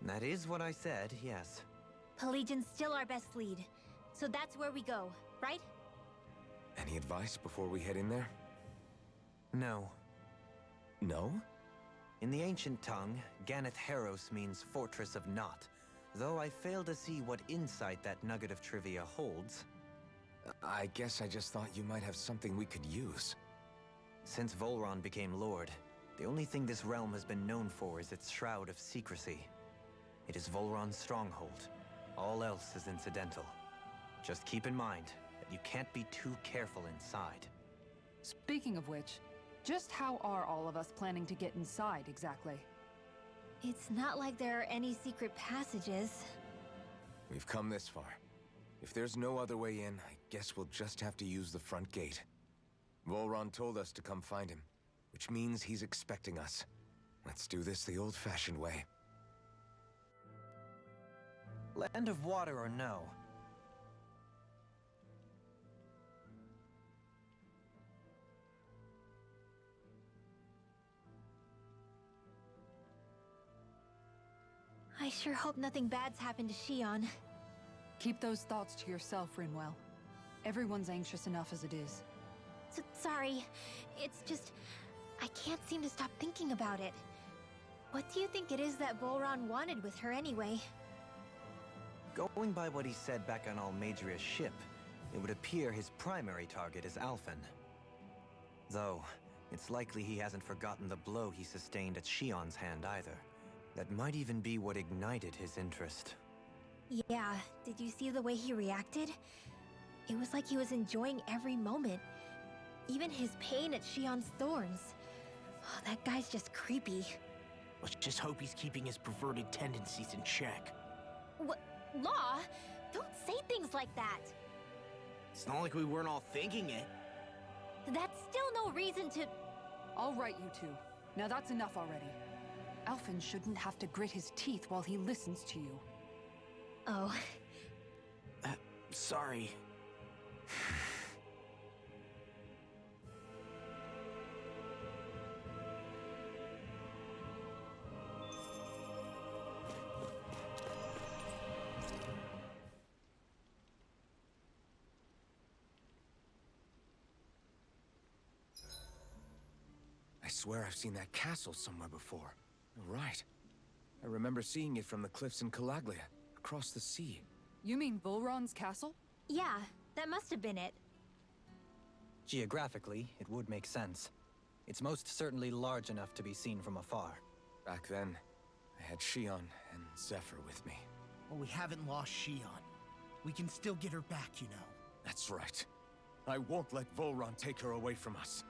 That is what I said, yes. Pelagian's still our best lead. So that's where we go, right? Any advice before we head in there? No. No? In the ancient tongue, Ganeth Heros means Fortress of Naught, though I fail to see what insight that nugget of trivia holds. I guess I just thought you might have something we could use. Since Volron became Lord, the only thing this realm has been known for is its shroud of secrecy. It is Volron's stronghold. All else is incidental. Just keep in mind that you can't be too careful inside. Speaking of which, just how are all of us planning to get inside exactly? It's not like there are any secret passages. We've come this far. If there's no other way in, I guess we'll just have to use the front gate. Volron told us to come find him, which means he's expecting us. Let's do this the old-fashioned way. Land of water or no? I sure hope nothing bad's happened to Shion. Keep those thoughts to yourself, Rinwell. Everyone's anxious enough as it is. Sorry. It's just... I can't seem to stop thinking about it. What do you think it is that Volron wanted with her anyway? Going by what he said back on Almadria's ship, it would appear his primary target is Alphen. Though, it's likely he hasn't forgotten the blow he sustained at Shion's hand either. That might even be what ignited his interest. Yeah, did you see the way he reacted? It was like he was enjoying every moment. Even his pain at Shion's thorns. Oh, that guy's just creepy. Let's just hope he's keeping his perverted tendencies in check. What? Law? Don't say things like that. It's not like we weren't all thinking it. That's still no reason to... All right, you two. Now that's enough already. Alphen shouldn't have to grit his teeth while he listens to you. Oh. Sorry. I swear I've seen that castle somewhere before. You're right. I remember seeing it from the cliffs in Calaglia, across the sea. You mean Volron's castle? Yeah, that must have been it. Geographically, it would make sense. It's most certainly large enough to be seen from afar. Back then, I had Shion and Zephyr with me. Well, we haven't lost Shion. We can still get her back, you know. That's right. I won't let Volron take her away from us.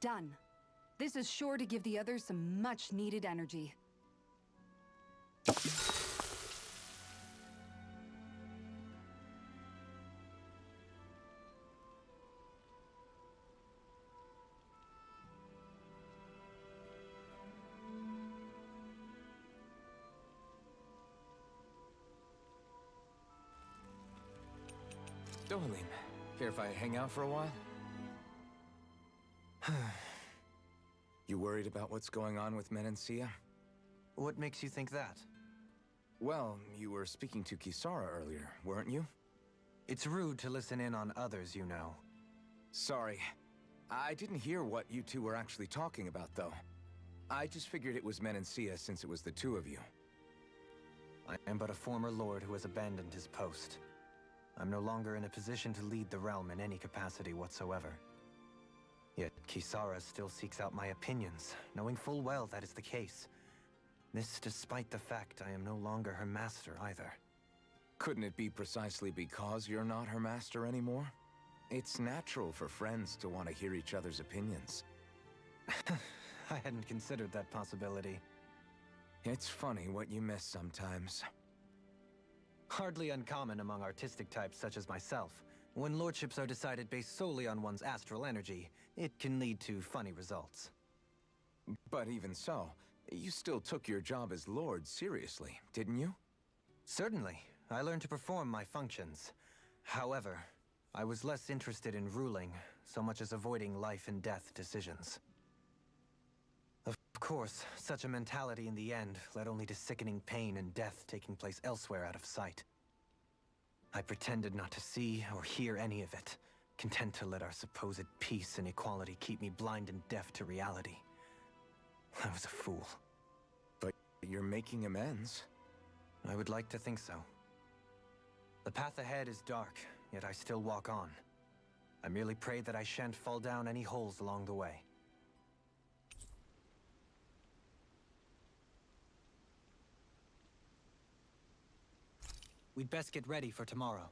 Done. This is sure to give the others some much-needed energy. Dohalim, care if I hang out for a while? You worried about what's going on with Menancia? What makes you think that? Well, you were speaking to Kisara earlier, weren't you? It's rude to listen in on others, you know. Sorry. I didn't hear what you two were actually talking about, though. I just figured it was Menancia since it was the two of you. I am but a former lord who has abandoned his post. I'm no longer in a position to lead the realm in any capacity whatsoever. Yet Kisara still seeks out my opinions, knowing full well that is the case. This despite the fact I am no longer her master either. Couldn't it be precisely because you're not her master anymore? It's natural for friends to want to hear each other's opinions. I hadn't considered that possibility. It's funny what you miss sometimes. Hardly uncommon among artistic types such as myself. When lordships are decided based solely on one's astral energy, it can lead to funny results. But even so, you still took your job as lord seriously, didn't you? Certainly. I learned to perform my functions. However, I was less interested in ruling, so much as avoiding life and death decisions. Of course, such a mentality in the end led only to sickening pain and death taking place elsewhere out of sight. I pretended not to see or hear any of it, content to let our supposed peace and equality keep me blind and deaf to reality. I was a fool. But you're making amends. I would like to think so. The path ahead is dark, yet I still walk on. I merely pray that I shan't fall down any holes along the way. We'd best get ready for tomorrow.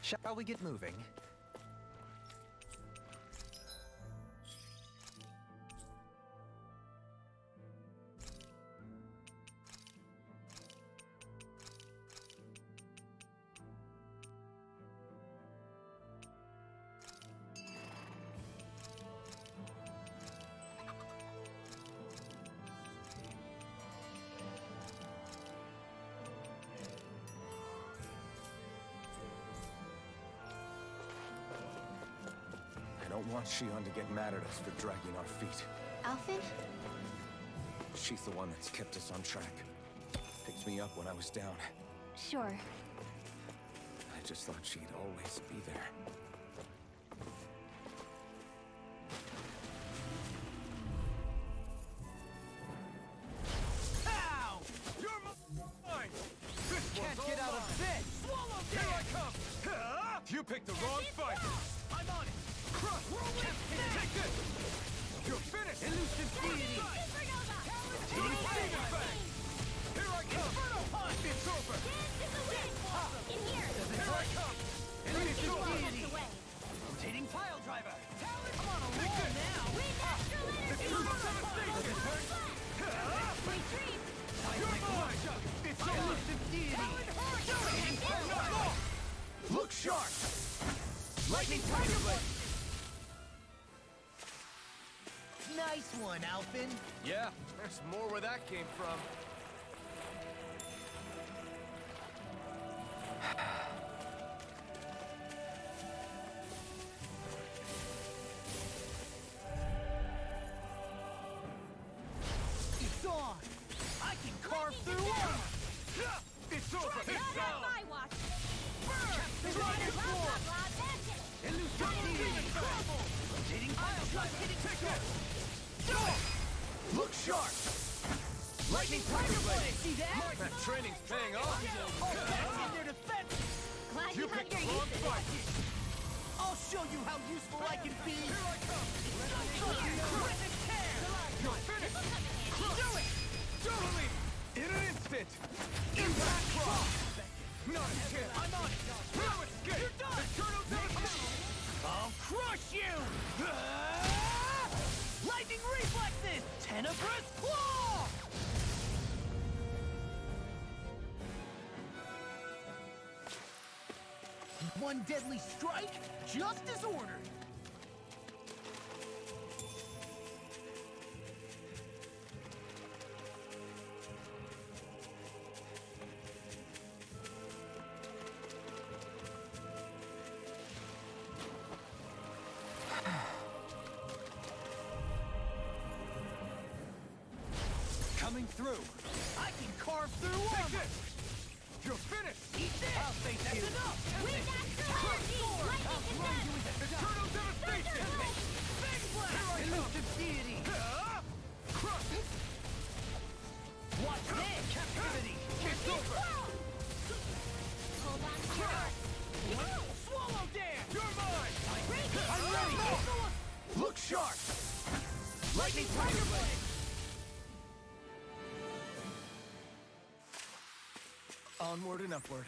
Shall we get moving? don't want Shion to get mad at us for dragging our feet. Alphen? She's the one that's kept us on track. Picked me up when I was down. Sure. I just thought she'd always be there. Ow! You're mine! This can't get out of this! Swallow Here I come! You picked the wrong fight! I'm on it! Crush! Take this! You're finished! Elusive deity! Demon Fang! Here I come! Inferno punch! It's over! Here I come! Elusive over! deity! Rotating pile driver! I'm on a Take roll this! now! It's Turtle Devastation! You're mine! It's over! Elusive deity! Look sharp! Lightning Tiger Blade! Nice one, Alphen! Yeah, there's more where that came from. It's on! I can carve through armor! It's over! It's on! Elusive deity! Rotating pile driver! Take this! Look sharp! Lightning Tiger Blade! See that? That training's paying off! Oh, that's in their defense! Glad You you had picked your the wrong uses. fight! I'll show you how useful I can be! Here I come! Terrific tear! You're finished! Do it! Totally! In an instant! Impact Cross! Not a chance! I'm on it! No escape! You're done! Eternal Devastation! I'll crush you! Lightning reflexes! Tenebrous claw! One deadly strike, just as ordered. Coming through. I can carve through Take armor. this! You're finished! Eat this! I'll face That's you. enough! Eternal Devastation! Big blast! Elusive deity! Crush! Watch this! Captivity! It's over! Swallow dance! You're mine! I'm ready! Look sharp! Lightning Tiger Blade! Onward and upward.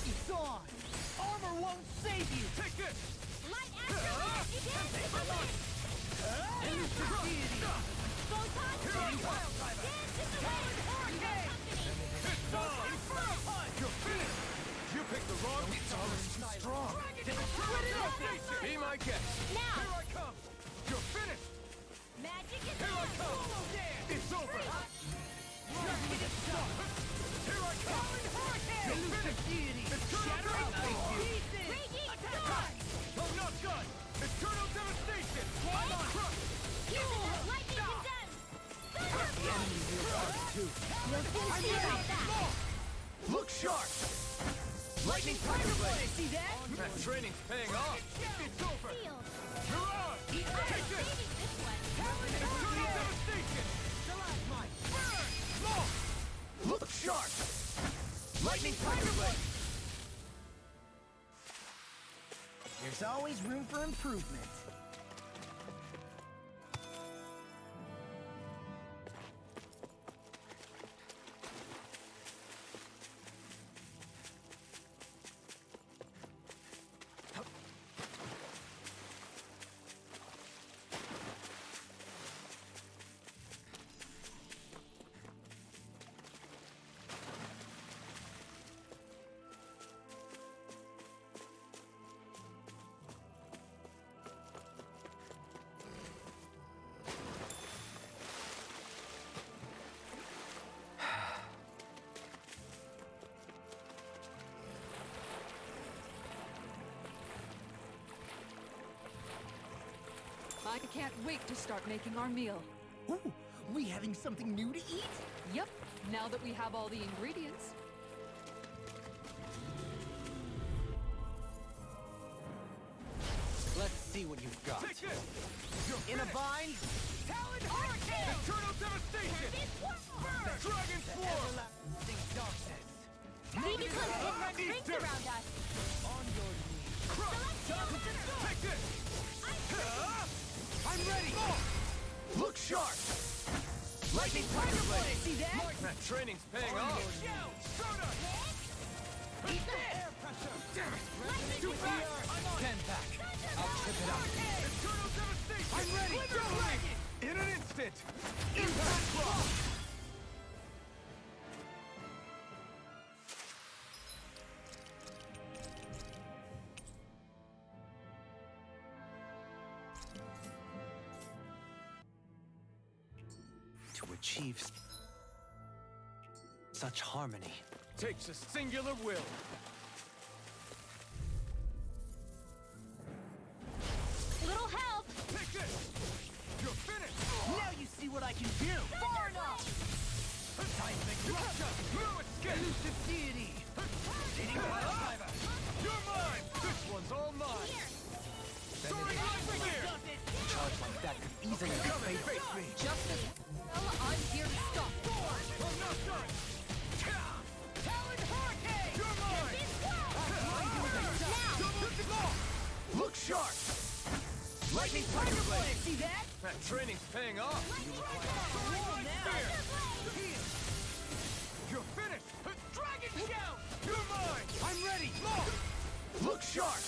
It's on! Armor won't save you! Take this! Elusive deity! Here I come! Hurricane! It's on! Inferno punch! You're finished! You picked the wrong... It's almost too strong! Split it open! Be my guest! Here I come! You're finished! Here I come! Swallow dance! It's over! Dragon is stuck! Here I come! Hurricane! You're Elusive finished! deity! Eternal Shattering Devastation! pieces! Attack! Oh, not done! Eternal Devastation! I'm on crush! Look sharp! Lightning Tiger Blade! See that? That training's paying off! It's over! You're on! Take this! Eternal Devastation! Burn! Look sharp! Lightning Tiger Blade! There's always room for improvement. I can't wait to start making our meal. Ooh, we having something new to eat? Yep, now that we have all the ingredients. Let's see what you've got. Take this! You're In a finished. bind, Talon Hurricane! Eternal Devastation! Burn! Dragon Swarm! everlasting darkness. Maybe some different Eater. drinks around us. On your knees. Crush! Take this! I'm ready! Look sharp! Lightning Tiger Blade! See that? That training's paying off. Soda! Eat this! Air pressure. Too fast! Stand back. I'll trip it up. Eternal Devastation! I'm ready. Slither Dragon! In an instant! Impact Claw! To achieve such harmony. Takes a singular will. Little help! Take this! You're finished! Now you see what I can do! Far enough! Seismic Rupture! No escape! Elusive deity. Hitting Five. You're mine! This one's all mine! Soaring Light Spear! A charge like that could easily be Come and fatal. face me! Just as well, I'm here to stop. I'm not done! Talon Hurricane! You're mine! Double claw! Look sharp! Lightning Tiger Blade! See that? That training's paying off. Soaring Light Spear! You're finished! Dragon Shout! You're mine! I'm ready! Look sharp!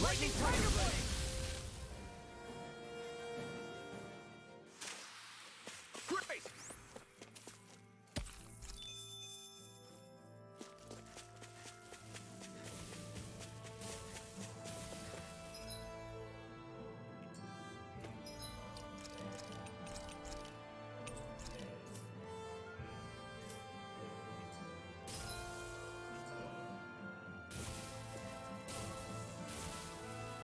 Lightning Tiger Blade!